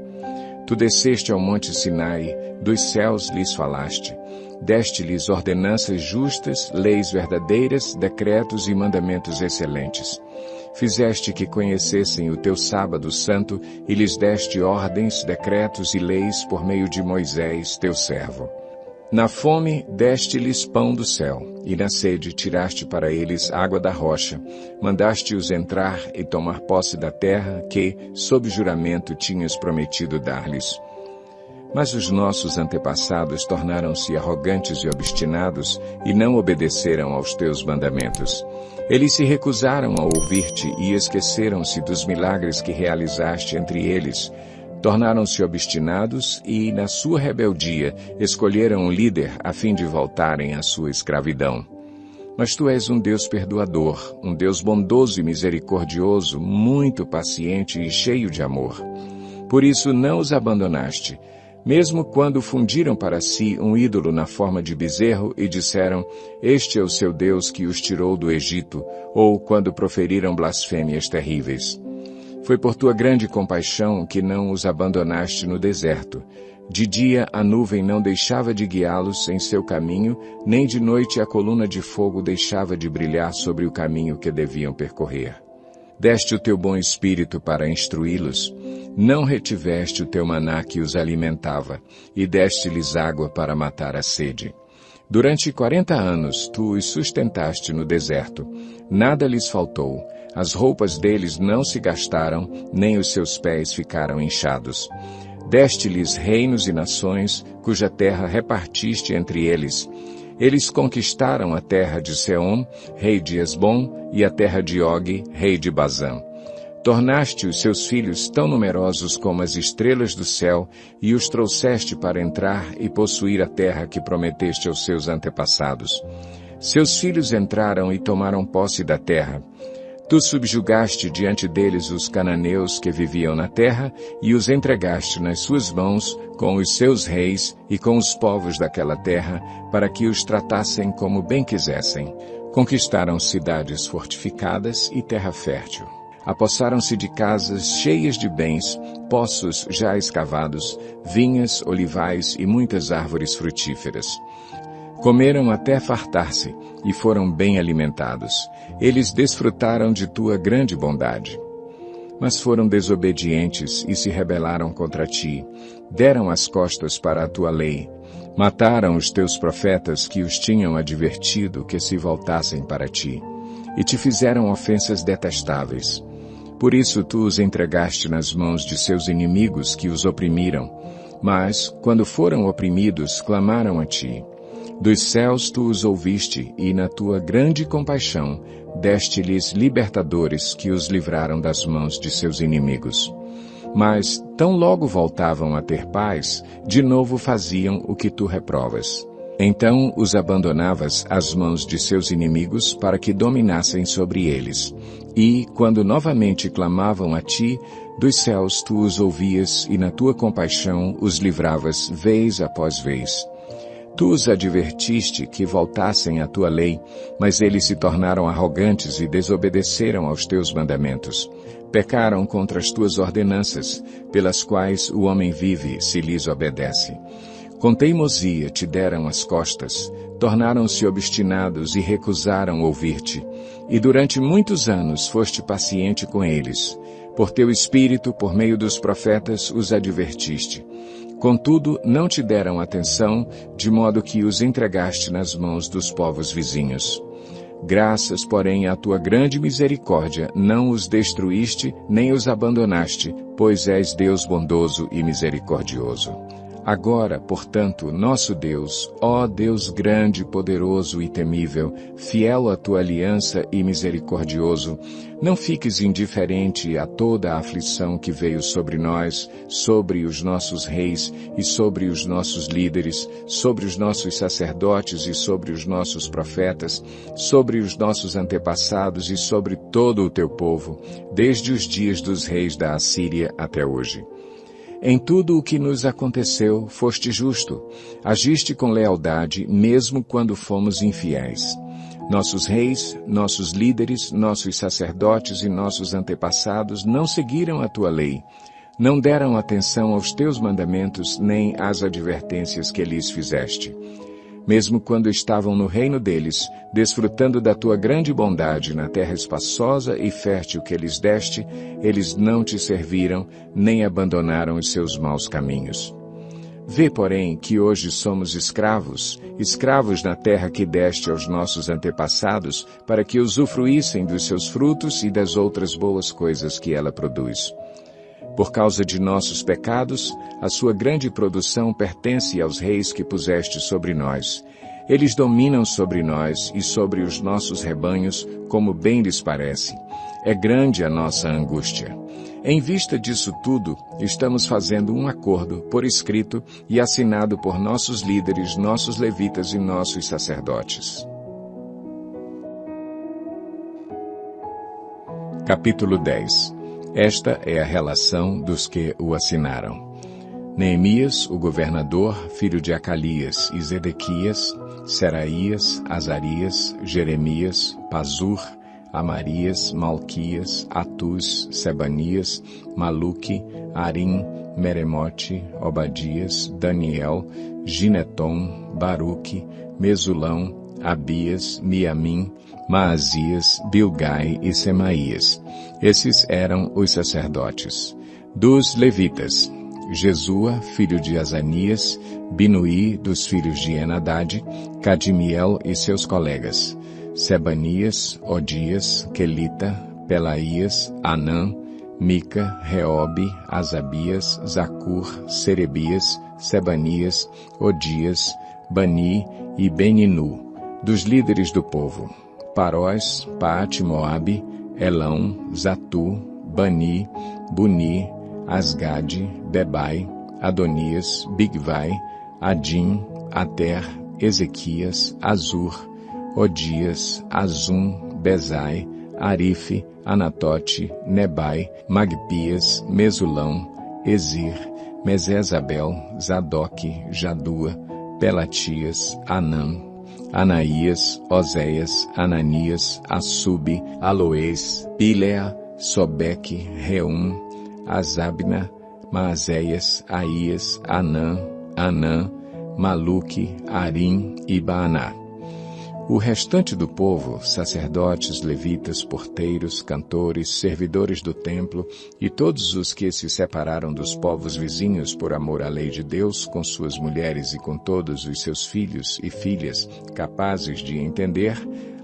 Tu desceste ao monte Sinai, dos céus lhes falaste. Deste-lhes ordenanças justas, leis verdadeiras, decretos e mandamentos excelentes. Fizeste que conhecessem o teu sábado santo e lhes deste ordens, decretos e leis por meio de Moisés, teu servo. Na fome deste-lhes pão do céu, e na sede tiraste para eles água da rocha. Mandaste-os entrar e tomar posse da terra que, sob juramento, tinhas prometido dar-lhes. Mas os nossos antepassados tornaram-se arrogantes e obstinados e não obedeceram aos teus mandamentos. Eles se recusaram a ouvir-te e esqueceram-se dos milagres que realizaste entre eles. Tornaram-se obstinados e, na sua rebeldia, escolheram um líder a fim de voltarem à sua escravidão. Mas tu és um Deus perdoador, um Deus bondoso e misericordioso, muito paciente e cheio de amor. Por isso não os abandonaste, mesmo quando fundiram para si um ídolo na forma de bezerro e disseram, este é o seu Deus que os tirou do Egito, ou quando proferiram blasfêmias terríveis. Foi por tua grande compaixão que não os abandonaste no deserto. De dia a nuvem não deixava de guiá-los em seu caminho, nem de noite a coluna de fogo deixava de brilhar sobre o caminho que deviam percorrer. Deste o teu bom espírito para instruí-los, não retiveste o teu maná que os alimentava, e deste-lhes água para matar a sede. Durante 40 anos tu os sustentaste no deserto. Nada lhes faltou. As roupas deles não se gastaram, nem os seus pés ficaram inchados. Deste-lhes reinos e nações, cuja terra repartiste entre eles. Eles conquistaram a terra de Seom, rei de Esbom, e a terra de Og, rei de Bazã. Tornaste os seus filhos tão numerosos como as estrelas do céu, e os trouxeste para entrar e possuir a terra que prometeste aos seus antepassados. Seus filhos entraram e tomaram posse da terra. Tu subjugaste diante deles os cananeus que viviam na terra e os entregaste nas suas mãos com os seus reis e com os povos daquela terra para que os tratassem como bem quisessem. Conquistaram cidades fortificadas e terra fértil. Apossaram-se de casas cheias de bens, poços já escavados, vinhas, olivais e muitas árvores frutíferas. Comeram até fartar-se e foram bem alimentados. Eles desfrutaram de tua grande bondade. Mas foram desobedientes e se rebelaram contra ti. Deram as costas para a tua lei. Mataram os teus profetas que os tinham advertido que se voltassem para ti. E te fizeram ofensas detestáveis. Por isso tu os entregaste nas mãos de seus inimigos que os oprimiram. Mas, quando foram oprimidos, clamaram a ti. Dos céus tu os ouviste, e na tua grande compaixão deste-lhes libertadores que os livraram das mãos de seus inimigos. Mas, tão logo voltavam a ter paz, de novo faziam o que tu reprovas. Então os abandonavas às mãos de seus inimigos para que dominassem sobre eles. E, quando novamente clamavam a ti, dos céus tu os ouvias e na tua compaixão os livravas vez após vez. Tu os advertiste que voltassem à tua lei, mas eles se tornaram arrogantes e desobedeceram aos teus mandamentos. Pecaram contra as tuas ordenanças, pelas quais o homem vive se lhes obedece. Com teimosia te deram as costas, tornaram-se obstinados e recusaram ouvir-te. E durante muitos anos foste paciente com eles. Por teu espírito, por meio dos profetas, os advertiste. Contudo, não te deram atenção, de modo que os entregaste nas mãos dos povos vizinhos. Graças, porém, à tua grande misericórdia, não os destruíste, nem os abandonaste, pois és Deus bondoso e misericordioso. Agora, portanto, nosso Deus, ó Deus grande, poderoso e temível, fiel à tua aliança e misericordioso, não fiques indiferente a toda a aflição que veio sobre nós, sobre os nossos reis e sobre os nossos líderes, sobre os nossos sacerdotes e sobre os nossos profetas, sobre os nossos antepassados e sobre todo o teu povo, desde os dias dos reis da Assíria até hoje. Em tudo o que nos aconteceu, foste justo. Agiste com lealdade, mesmo quando fomos infiéis. Nossos reis, nossos líderes, nossos sacerdotes e nossos antepassados não seguiram a tua lei. Não deram atenção aos teus mandamentos nem às advertências que lhes fizeste. Mesmo quando estavam no reino deles, desfrutando da tua grande bondade na terra espaçosa e fértil que lhes deste, eles não te serviram, nem abandonaram os seus maus caminhos. Vê, porém, que hoje somos escravos na terra que deste aos nossos antepassados, para que usufruíssem dos seus frutos e das outras boas coisas que ela produz. Por causa de nossos pecados, a sua grande produção pertence aos reis que puseste sobre nós. Eles dominam sobre nós e sobre os nossos rebanhos, como bem lhes parece. É grande a nossa angústia. Em vista disso tudo, estamos fazendo um acordo, por escrito e assinado por nossos líderes, nossos levitas e nossos sacerdotes. Capítulo 10. Esta é a relação dos que o assinaram. Neemias, o governador, filho de Acalias, e Zedequias, Seraías, Azarias, Jeremias, Pazur, Amarias, Malquias, Atuz, Sebanias, Maluque, Arim, Meremote, Obadias, Daniel, Gineton, Baruque, Mesulão, Abias, Miamim, Maazias, Bilgai e Semaías. Esses eram os sacerdotes. Dos levitas, Jesua, filho de Azanias, Binuí, dos filhos de Enadade, Cadimiel e seus colegas, Sebanias, Odias, Quelita, Pelaías, Anã, Mica, Reobe, Asabias, Zacur, Serebias, Sebanias, Odias, Bani e Beninu. Dos líderes do povo, Parós, Paate, Moabe, Elão, Zatu, Bani, Buni, Asgade, Bebai, Adonias, Bigvai, Adim, Ater, Ezequias, Azur, Odias, Azum, Bezai, Arife, Anatote, Nebai, Magpias, Mesulão, Ezir, Mesezabel, Zadoque, Jadua, Pelatias, Anã, Anaías, Oséias, Ananias, Assube, Aloês, Pilea, Sobeque, Reum, Azabna, Maazéias, Aías, Anã, Maluque, Arim e Baaná. O restante do povo, sacerdotes, levitas, porteiros, cantores, servidores do templo e todos os que se separaram dos povos vizinhos por amor à lei de Deus, com suas mulheres e com todos os seus filhos e filhas capazes de entender,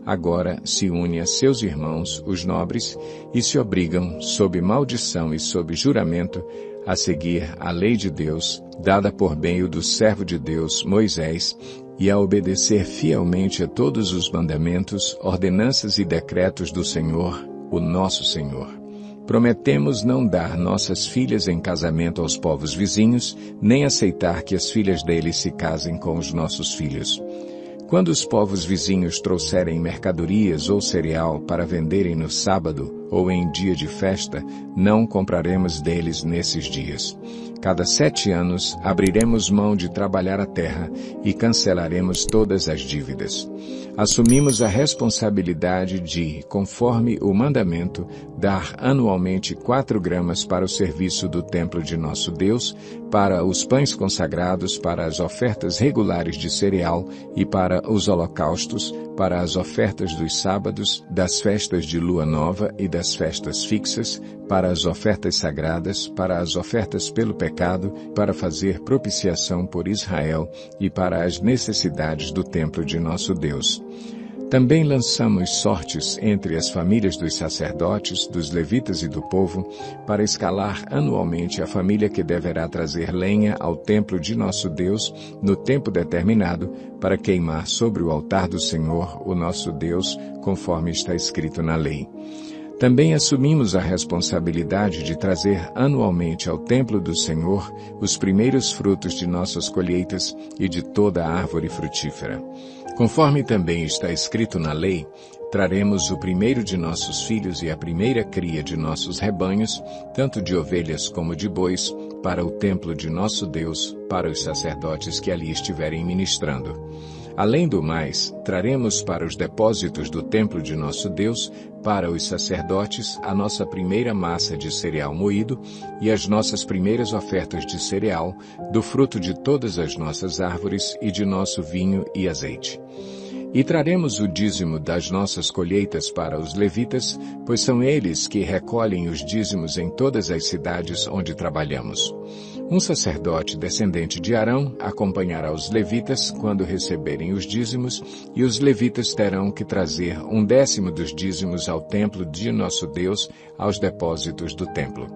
agora se une a seus irmãos, os nobres, e se obrigam, sob maldição e sob juramento, a seguir a lei de Deus, dada por meio do servo de Deus, Moisés, e a obedecer fielmente a todos os mandamentos, ordenanças e decretos do Senhor, o nosso Senhor. Prometemos não dar nossas filhas em casamento aos povos vizinhos, nem aceitar que as filhas deles se casem com os nossos filhos. Quando os povos vizinhos trouxerem mercadorias ou cereal para venderem no sábado ou em dia de festa, não compraremos deles nesses dias. Cada 7 anos, abriremos mão de trabalhar a terra e cancelaremos todas as dívidas. Assumimos a responsabilidade de, conforme o mandamento, dar anualmente 4 gramas para o serviço do templo de nosso Deus, para os pães consagrados, para as ofertas regulares de cereal e para os holocaustos, para as ofertas dos sábados, das festas de lua nova e das festas fixas, para as ofertas sagradas, para as ofertas pelo pecado, para fazer propiciação por Israel e para as necessidades do templo de nosso Deus. Também lançamos sortes entre as famílias dos sacerdotes, dos levitas e do povo, para escalar anualmente a família que deverá trazer lenha ao templo de nosso Deus no tempo determinado, para queimar sobre o altar do Senhor, o nosso Deus, conforme está escrito na lei. Também assumimos a responsabilidade de trazer anualmente ao templo do Senhor os primeiros frutos de nossas colheitas e de toda a árvore frutífera. Conforme também está escrito na lei, traremos o primeiro de nossos filhos e a primeira cria de nossos rebanhos, tanto de ovelhas como de bois, para o templo de nosso Deus, para os sacerdotes que ali estiverem ministrando. Além do mais, traremos para os depósitos do templo de nosso Deus, para os sacerdotes, a nossa primeira massa de cereal moído e as nossas primeiras ofertas de cereal, do fruto de todas as nossas árvores e de nosso vinho e azeite. E traremos o dízimo das nossas colheitas para os levitas, pois são eles que recolhem os dízimos em todas as cidades onde trabalhamos. Um sacerdote descendente de Arão acompanhará os levitas quando receberem os dízimos, e os levitas terão que trazer 1/10 dos dízimos ao templo de nosso Deus, aos depósitos do templo.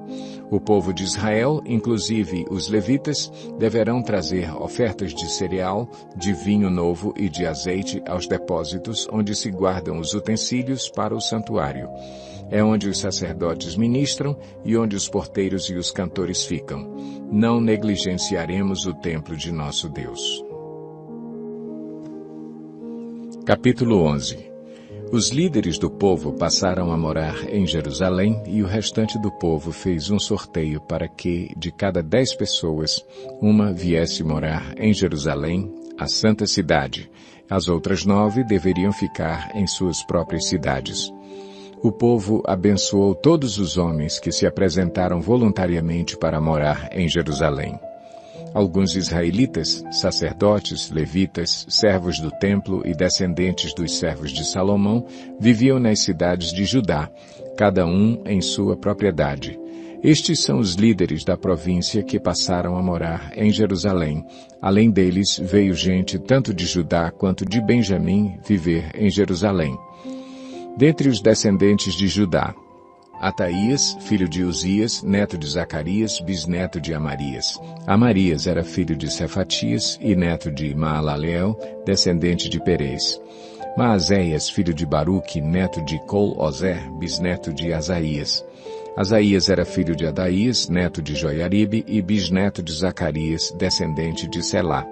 O povo de Israel, inclusive os levitas, deverão trazer ofertas de cereal, de vinho novo e de azeite aos depósitos onde se guardam os utensílios para o santuário. É onde os sacerdotes ministram e onde os porteiros e os cantores ficam. Não negligenciaremos o templo de nosso Deus. Capítulo 11. Os líderes do povo passaram a morar em Jerusalém e o restante do povo fez um sorteio para que, de cada 10 pessoas, uma viesse morar em Jerusalém, a santa cidade. As outras 9 deveriam ficar em suas próprias cidades. O povo abençoou todos os homens que se apresentaram voluntariamente para morar em Jerusalém. Alguns israelitas, sacerdotes, levitas, servos do templo e descendentes dos servos de Salomão, viviam nas cidades de Judá, cada um em sua propriedade. Estes são os líderes da província que passaram a morar em Jerusalém. Além deles, veio gente tanto de Judá quanto de Benjamim viver em Jerusalém. Dentre os descendentes de Judá, Ataías, filho de Uzias, neto de Zacarias, bisneto de Amarias. Amarias era filho de Cefatias e neto de Maalaleel, descendente de Perez. Maazéias, filho de Baruque, neto de Col-Ozer, bisneto de Asaías. Asaías era filho de Adaías, neto de Joiaribe e bisneto de Zacarias, descendente de Selá.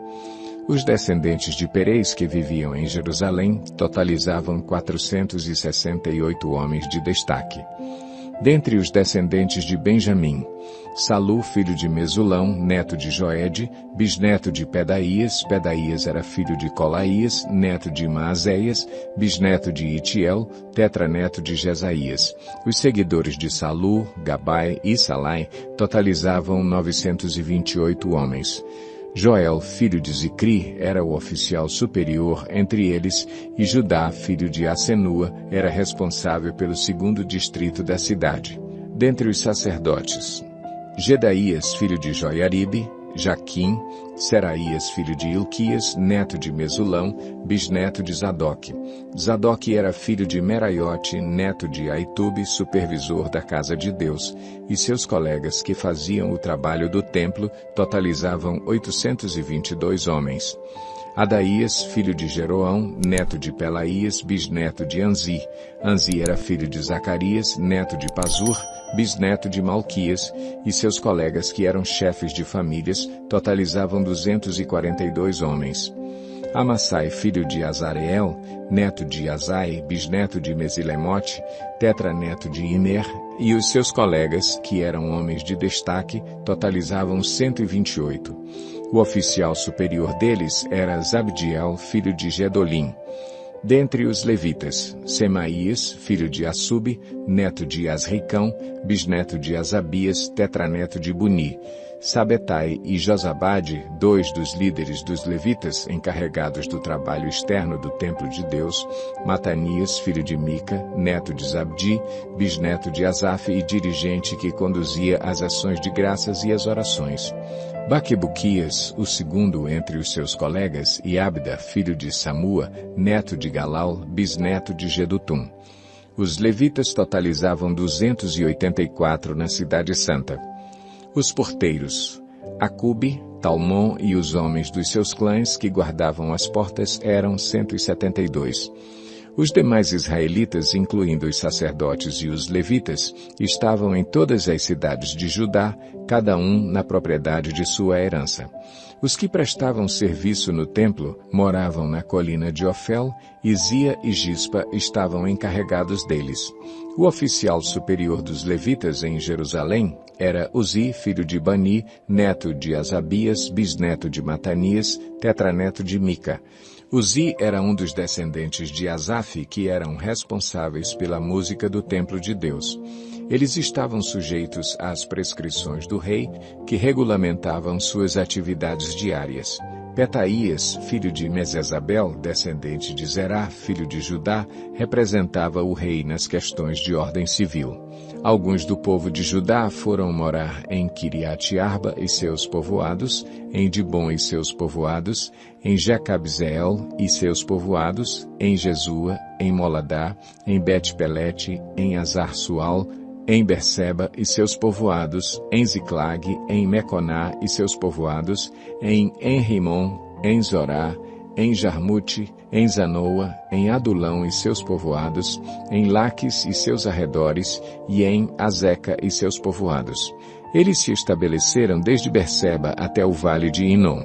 Os descendentes de Perez que viviam em Jerusalém totalizavam 468 homens de destaque. Dentre os descendentes de Benjamim, Salu, filho de Mesulão, neto de Joede, bisneto de Pedaías. Pedaías era filho de Colaías, neto de Maazéias, bisneto de Itiel, tetraneto de Jesaías. Os seguidores de Salu, Gabai e Salai totalizavam 928 homens. Joel, filho de Zicri, era o oficial superior entre eles, e Judá, filho de Asenua, era responsável pelo 2º distrito da cidade. Dentre os sacerdotes, Gedaías, filho de Joiaribe, Jaquim, Seraías, filho de Ilquias, neto de Mesulão, bisneto de Zadoque. Zadoque era filho de Meraiote, neto de Aitube, supervisor da casa de Deus, e seus colegas que faziam o trabalho do templo totalizavam 822 homens. Adaías, filho de Jeroão, neto de Pelaías, bisneto de Anzi. Anzi era filho de Zacarias, neto de Pazur, bisneto de Malquias, e seus colegas que eram chefes de famílias totalizavam 242 homens. Amassai, filho de Azareel, neto de Azai, bisneto de Mesilemote, tetraneto de Imer, e os seus colegas, que eram homens de destaque, totalizavam 128. O oficial superior deles era Zabdiel, filho de Gedolim. Dentre os levitas, Semaías, filho de Assub, neto de Asricão, bisneto de Asabias, tetraneto de Buni, Sabetai e Josabade, 2 dos líderes dos levitas encarregados do trabalho externo do templo de Deus, Matanias, filho de Mica, neto de Zabdi, bisneto de Asaf e dirigente que conduzia as ações de graças e as orações. Baquebuquias, o segundo entre os seus colegas, e Abda, filho de Samua, neto de Galal, bisneto de Gedutum. Os levitas totalizavam 284 na cidade santa. Os porteiros, Acube, Talmon e os homens dos seus clãs que guardavam as portas eram 172. Os demais israelitas, incluindo os sacerdotes e os levitas, estavam em todas as cidades de Judá, cada um na propriedade de sua herança. Os que prestavam serviço no templo moravam na colina de Ofel, e Zia e Gispa estavam encarregados deles. O oficial superior dos levitas em Jerusalém era Uzi, filho de Bani, neto de Asabias, bisneto de Matanias, tetraneto de Mica. Uzi era um dos descendentes de Asaf que eram responsáveis pela música do templo de Deus. Eles estavam sujeitos às prescrições do rei, que regulamentavam suas atividades diárias. Petaías, filho de Mesezabel, descendente de Zerá, filho de Judá, representava o rei nas questões de ordem civil. Alguns do povo de Judá foram morar em Quiriate-Arba e seus povoados, em Dibom e seus povoados, em Jecabzeel e seus povoados, em Jesua, em Moladá, em Bet-Pelete, em Azar-Sual, em Berseba e seus povoados, em Ziclag, em Meconá e seus povoados, em Enrimon, em Zorá, em Jarmute, em Zanoa, em Adulão e seus povoados, em Laques e seus arredores, e em Azeca e seus povoados. Eles se estabeleceram desde Berseba até o vale de Inom.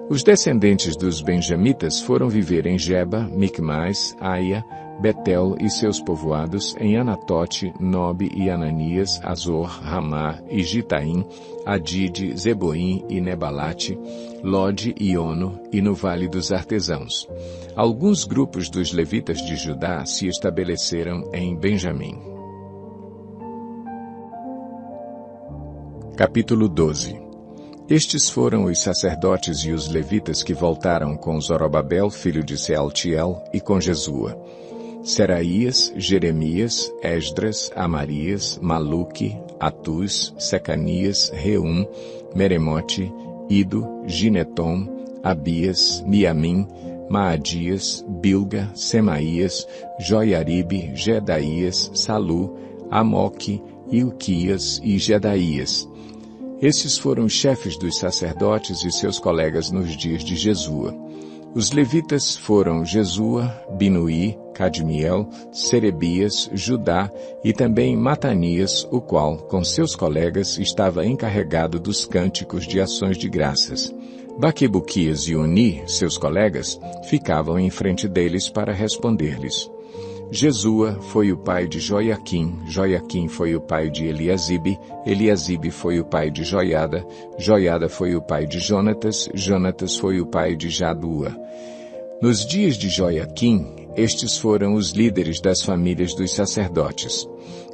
Os descendentes dos benjamitas foram viver em Geba, Micmais, Aia, Betel e seus povoados, em Anatote, Nobe e Ananias, Azor, Ramá e Gitaim, Adide, Zeboim e Nebalate, Lode e Ono, e no Vale dos Artesãos. Alguns grupos dos levitas de Judá se estabeleceram em Benjamim. Capítulo 12. Estes foram os sacerdotes e os levitas que voltaram com Zorobabel, filho de Sealtiel, e com Jesua. Seraías, Jeremias, Esdras, Amarias, Maluque, Atuz, Secanias, Reum, Meremote, Ido, Ginetom, Abias, Miamim, Maadias, Bilga, Semaías, Joiaribe, Jedaías, Salu, Amoque, Ilquias e Jedaías. Esses foram os chefes dos sacerdotes e seus colegas nos dias de Jesua. Os levitas foram Jesua, Binuí, Cadmiel, Serebias, Judá e também Matanias, o qual, com seus colegas, estava encarregado dos cânticos de ações de graças. Baquebuquias e Uni, seus colegas, ficavam em frente deles para responder-lhes. Jesua foi o pai de Joiaquim, Joiaquim foi o pai de Eliasibe, Eliasibe foi o pai de Joiada, Joiada foi o pai de Jonatas, Jonatas foi o pai de Jadua. Nos dias de Joiaquim, estes foram os líderes das famílias dos sacerdotes.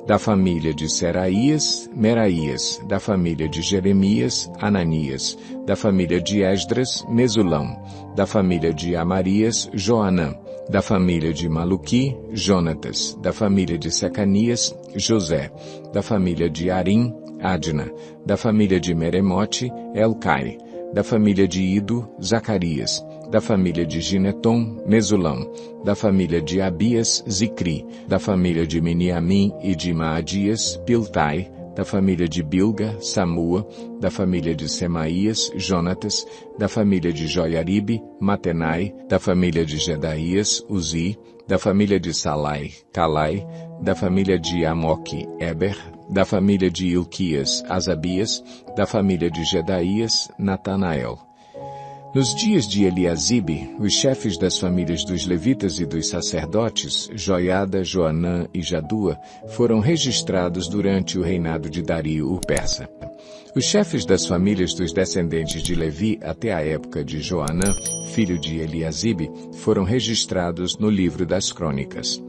Da família de Seraías, Meraías, da família de Jeremias, Ananias, da família de Esdras, Mesulão, da família de Amarias, Joanã, da família de Maluqui, Jonatas, da família de Secanias, José, da família de Arim, Adna, da família de Meremote, Elcai, da família de Ido, Zacarias, da família de Ginetom, Mesulão, da família de Abias, Zicri, da família de Miniamim e de Maadias, Piltai, da família de Bilga, Samua, da família de Semaías, Jonatas, da família de Joiaribe, Matenai, da família de Jedaías, Uzi, da família de Salai, Calai, da família de Amoque, Eber, da família de Ilquias, Asabias, da família de Jedaías, Natanael. Nos dias de Eliasibe, os chefes das famílias dos levitas e dos sacerdotes, Joiada, Joanã e Jadua, foram registrados durante o reinado de Dario o Persa. Os chefes das famílias dos descendentes de Levi até a época de Joanã, filho de Eliasibe, foram registrados no livro das Crônicas.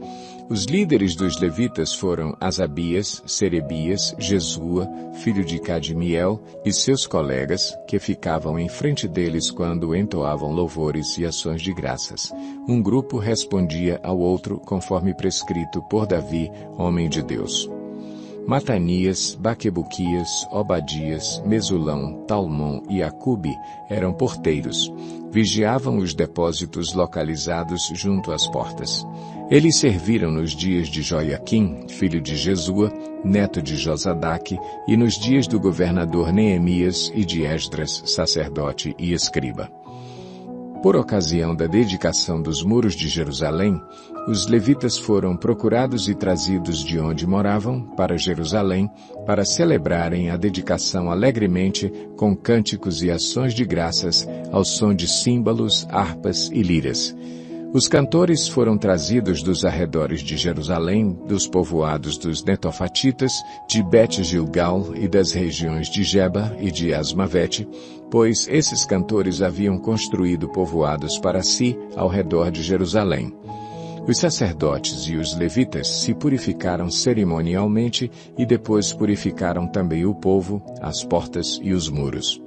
Os líderes dos levitas foram Asabias, Serebias, Jesua, filho de Cadmiel, e seus colegas, que ficavam em frente deles quando entoavam louvores e ações de graças. Um grupo respondia ao outro conforme prescrito por Davi, homem de Deus. Matanias, Baquebuquias, Obadias, Mesulão, Talmon e Acube eram porteiros. Vigiavam os depósitos localizados junto às portas. Eles serviram nos dias de Joiaquim, filho de Jesua, neto de Josadaque, e nos dias do governador Neemias e de Esdras, sacerdote e escriba. Por ocasião da dedicação dos muros de Jerusalém, os levitas foram procurados e trazidos de onde moravam para Jerusalém para celebrarem a dedicação alegremente com cânticos e ações de graças ao som de símbolos, harpas e liras. Os cantores foram trazidos dos arredores de Jerusalém, dos povoados dos Netofatitas, de Bet-Gilgal e das regiões de Geba e de Asmavete, pois esses cantores haviam construído povoados para si ao redor de Jerusalém. Os sacerdotes e os levitas se purificaram cerimonialmente e depois purificaram também o povo, as portas e os muros.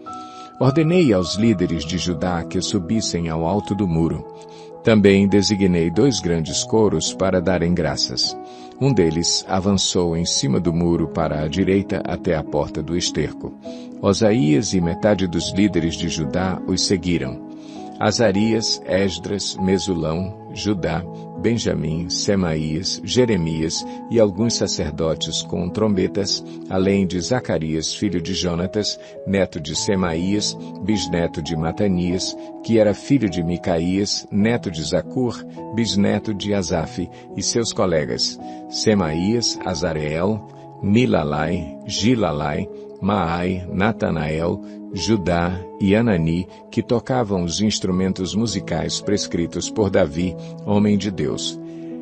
Ordenei aos líderes de Judá que subissem ao alto do muro. Também designei 2 grandes coros para darem graças. Um deles avançou em cima do muro para a direita até a porta do esterco. Osaías e metade dos líderes de Judá os seguiram. Azarias, Esdras, Mesulão, Judá, Benjamim, Semaías, Jeremias e alguns sacerdotes com trombetas, além de Zacarias, filho de Jonatas, neto de Semaías, bisneto de Matanias, que era filho de Micaías, neto de Zacur, bisneto de Asaf, e seus colegas, Semaías, Azareel, Milalai, Gilalai, Maai, Natanael, Judá e Anani, que tocavam os instrumentos musicais prescritos por Davi, homem de Deus.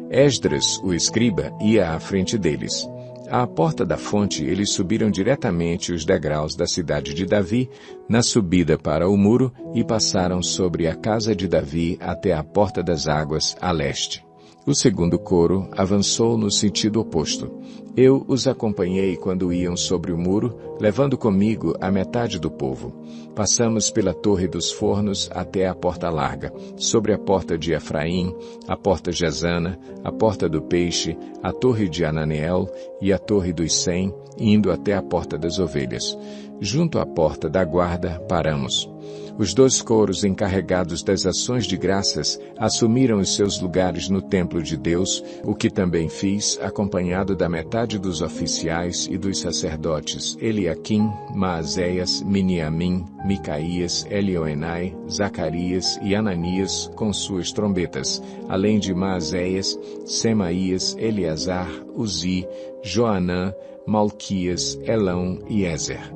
Esdras, o escriba, ia à frente deles. À porta da fonte, eles subiram diretamente os degraus da cidade de Davi, na subida para o muro, e passaram sobre a casa de Davi até a porta das águas, a leste. O segundo coro avançou no sentido oposto. Eu os acompanhei quando iam sobre o muro, levando comigo a metade do povo. Passamos pela Torre dos Fornos até a Porta Larga, sobre a Porta de Efraim, a Porta Gesana, a Porta do Peixe, a Torre de Ananeel e a Torre dos 100, indo até a Porta das Ovelhas. Junto à Porta da Guarda, paramos. Os 2 coros encarregados das ações de graças assumiram os seus lugares no templo de Deus, o que também fiz, acompanhado da metade dos oficiais e dos sacerdotes Eliaquim, Maazéias, Miniamim, Micaías, Elioenai, Zacarias e Ananias com suas trombetas, além de Maazéias, Semaías, Eleazar, Uzi, Joanã, Malquias, Elão e Ezer.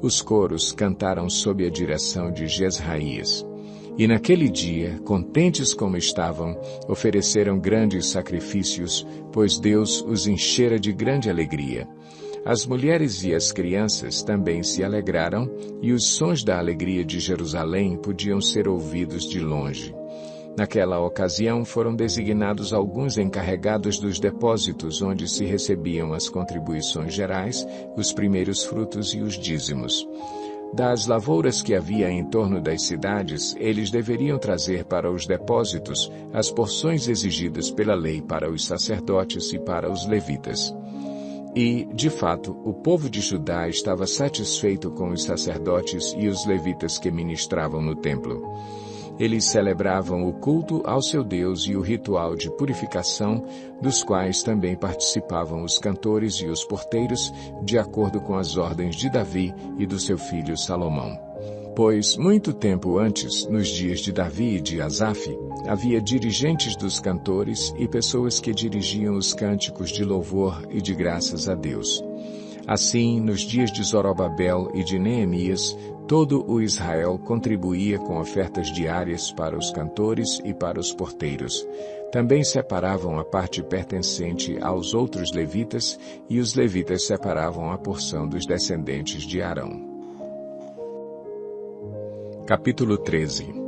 Os coros cantaram sob a direção de Jesraías. E naquele dia, contentes como estavam, ofereceram grandes sacrifícios, pois Deus os enchera de grande alegria. As mulheres e as crianças também se alegraram, e os sons da alegria de Jerusalém podiam ser ouvidos de longe. Naquela ocasião foram designados alguns encarregados dos depósitos onde se recebiam as contribuições gerais, os primeiros frutos e os dízimos. Das lavouras que havia em torno das cidades, eles deveriam trazer para os depósitos as porções exigidas pela lei para os sacerdotes e para os levitas. E, de fato, o povo de Judá estava satisfeito com os sacerdotes e os levitas que ministravam no templo. Eles celebravam o culto ao seu Deus e o ritual de purificação, dos quais também participavam os cantores e os porteiros, de acordo com as ordens de Davi e do seu filho Salomão. Pois, muito tempo antes, nos dias de Davi e de Asaf, havia dirigentes dos cantores e pessoas que dirigiam os cânticos de louvor e de graças a Deus. Assim, nos dias de Zorobabel e de Neemias, todo o Israel contribuía com ofertas diárias para os cantores e para os porteiros. Também separavam a parte pertencente aos outros levitas, e os levitas separavam a porção dos descendentes de Arão. Capítulo 13.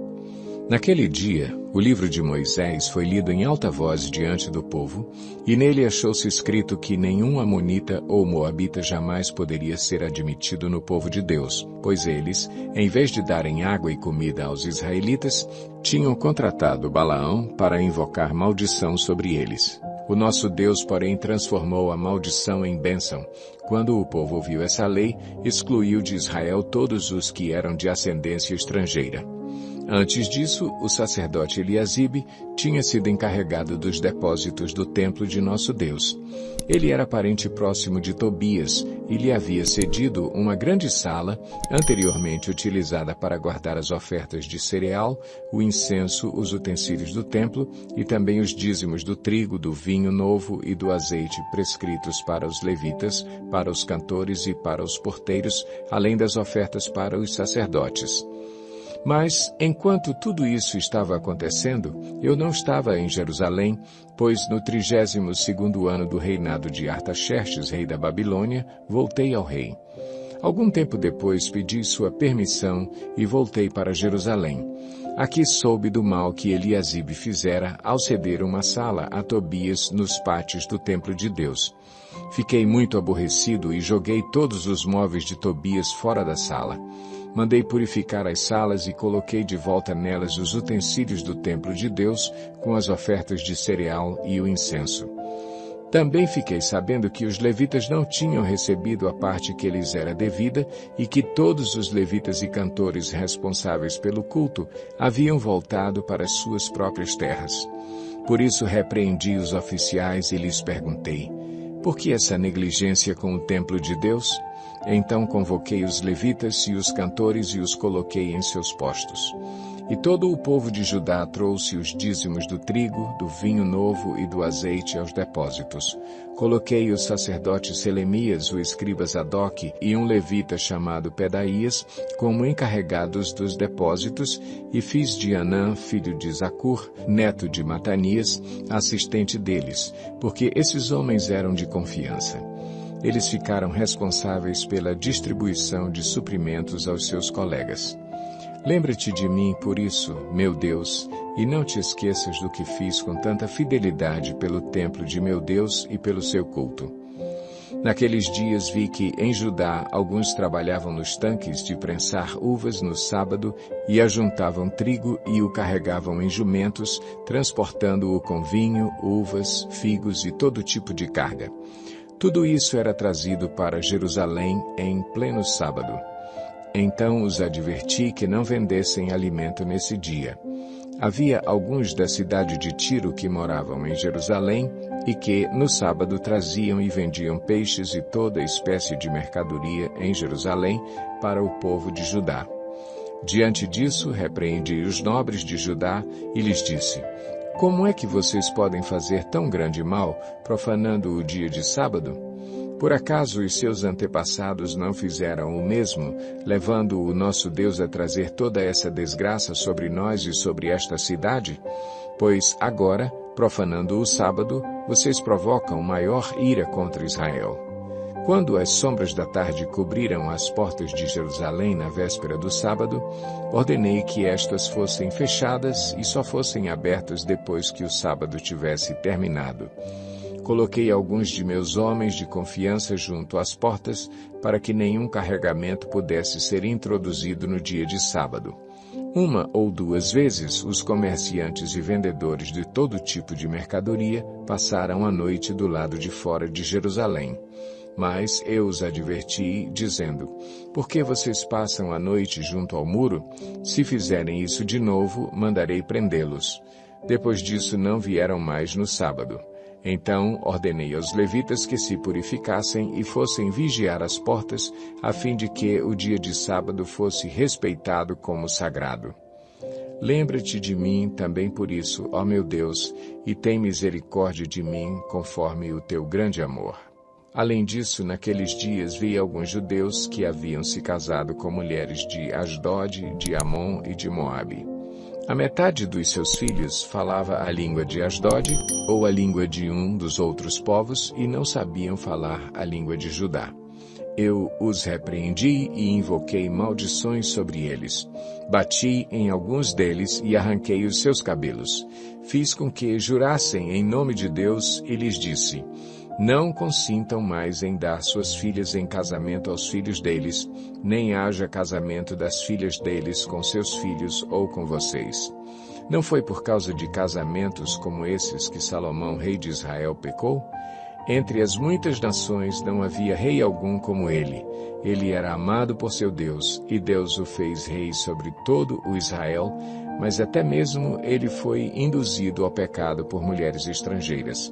Naquele dia, o livro de Moisés foi lido em alta voz diante do povo, e nele achou-se escrito que nenhum amonita ou moabita jamais poderia ser admitido no povo de Deus, pois eles, em vez de darem água e comida aos israelitas, tinham contratado Balaão para invocar maldição sobre eles. O nosso Deus, porém, transformou a maldição em bênção. Quando o povo ouviu essa lei, excluiu de Israel todos os que eram de ascendência estrangeira. Antes disso, o sacerdote Eliasibe tinha sido encarregado dos depósitos do templo de nosso Deus. Ele era parente próximo de Tobias e lhe havia cedido uma grande sala, anteriormente utilizada para guardar as ofertas de cereal, o incenso, os utensílios do templo e também os dízimos do trigo, do vinho novo e do azeite prescritos para os levitas, para os cantores e para os porteiros, além das ofertas para os sacerdotes. Mas, enquanto tudo isso estava acontecendo, eu não estava em Jerusalém, pois no 32º ano do reinado de Artaxerxes, rei da Babilônia, voltei ao rei. Algum tempo depois pedi sua permissão e voltei para Jerusalém. Aqui soube do mal que Eliasibe fizera ao ceder uma sala a Tobias nos pátios do templo de Deus. Fiquei muito aborrecido e joguei todos os móveis de Tobias fora da sala. Mandei purificar as salas e coloquei de volta nelas os utensílios do templo de Deus, com as ofertas de cereal e o incenso. Também fiquei sabendo que os levitas não tinham recebido a parte que lhes era devida e que todos os levitas e cantores responsáveis pelo culto haviam voltado para as suas próprias terras. Por isso repreendi os oficiais e lhes perguntei: por que essa negligência com o templo de Deus? Então convoquei os levitas e os cantores e os coloquei em seus postos. E todo o povo de Judá trouxe os dízimos do trigo, do vinho novo e do azeite aos depósitos. Coloquei o sacerdote Selemias, o escriba Zadok e um levita chamado Pedaías como encarregados dos depósitos, e fiz de Anã, filho de Zacur, neto de Matanias, assistente deles, porque esses homens eram de confiança. Eles ficaram responsáveis pela distribuição de suprimentos aos seus colegas. Lembra-te de mim por isso, meu Deus, e não te esqueças do que fiz com tanta fidelidade pelo templo de meu Deus e pelo seu culto. Naqueles dias vi que, em Judá, alguns trabalhavam nos tanques de prensar uvas no sábado e ajuntavam trigo e o carregavam em jumentos, transportando-o com vinho, uvas, figos e todo tipo de carga. Tudo isso era trazido para Jerusalém em pleno sábado. Então os adverti que não vendessem alimento nesse dia. Havia alguns da cidade de Tiro que moravam em Jerusalém e que, no sábado, traziam e vendiam peixes e toda espécie de mercadoria em Jerusalém para o povo de Judá. Diante disso, repreendi os nobres de Judá e lhes disse: como é que vocês podem fazer tão grande mal, profanando o dia de sábado? Por acaso os seus antepassados não fizeram o mesmo, levando o nosso Deus a trazer toda essa desgraça sobre nós e sobre esta cidade? Pois agora, profanando o sábado, vocês provocam maior ira contra Israel. Quando as sombras da tarde cobriram as portas de Jerusalém na véspera do sábado, ordenei que estas fossem fechadas e só fossem abertas depois que o sábado tivesse terminado. Coloquei alguns de meus homens de confiança junto às portas para que nenhum carregamento pudesse ser introduzido no dia de sábado. Uma ou duas vezes, os comerciantes e vendedores de todo tipo de mercadoria passaram a noite do lado de fora de Jerusalém. Mas eu os adverti, dizendo: por que vocês passam a noite junto ao muro? Se fizerem isso de novo, mandarei prendê-los. Depois disso não vieram mais no sábado. Então ordenei aos levitas que se purificassem e fossem vigiar as portas, a fim de que o dia de sábado fosse respeitado como sagrado. Lembra-te de mim também por isso, ó meu Deus, e tem misericórdia de mim conforme o teu grande amor. Além disso, naqueles dias vi alguns judeus que haviam se casado com mulheres de Asdod, de Amon e de Moabe. A metade dos seus filhos falava a língua de Asdod ou a língua de um dos outros povos e não sabiam falar a língua de Judá. Eu os repreendi e invoquei maldições sobre eles. Bati em alguns deles e arranquei os seus cabelos. Fiz com que jurassem em nome de Deus e lhes disse: não consintam mais em dar suas filhas em casamento aos filhos deles, nem haja casamento das filhas deles com seus filhos ou com vocês. Não foi por causa de casamentos como esses que Salomão, rei de Israel, pecou? Entre as muitas nações não havia rei algum como ele. Ele era amado por seu Deus, e Deus o fez rei sobre todo o Israel, mas até mesmo ele foi induzido ao pecado por mulheres estrangeiras.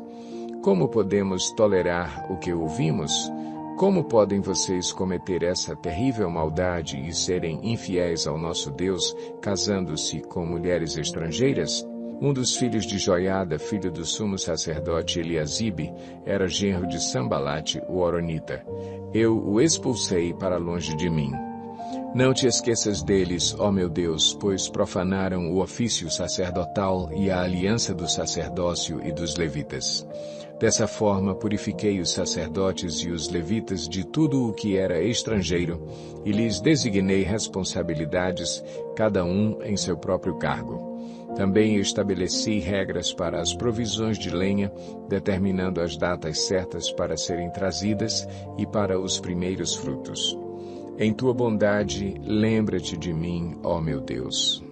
Como podemos tolerar o que ouvimos? Como podem vocês cometer essa terrível maldade e serem infiéis ao nosso Deus, casando-se com mulheres estrangeiras? Um dos filhos de Joiada, filho do sumo sacerdote Eliasibe, era genro de Sambalate, o horonita. Eu o expulsei para longe de mim. Não te esqueças deles, ó meu Deus, pois profanaram o ofício sacerdotal e a aliança do sacerdócio e dos levitas. Dessa forma, purifiquei os sacerdotes e os levitas de tudo o que era estrangeiro, e lhes designei responsabilidades, cada um em seu próprio cargo. Também estabeleci regras para as provisões de lenha, determinando as datas certas para serem trazidas e para os primeiros frutos. Em tua bondade, lembra-te de mim, ó meu Deus.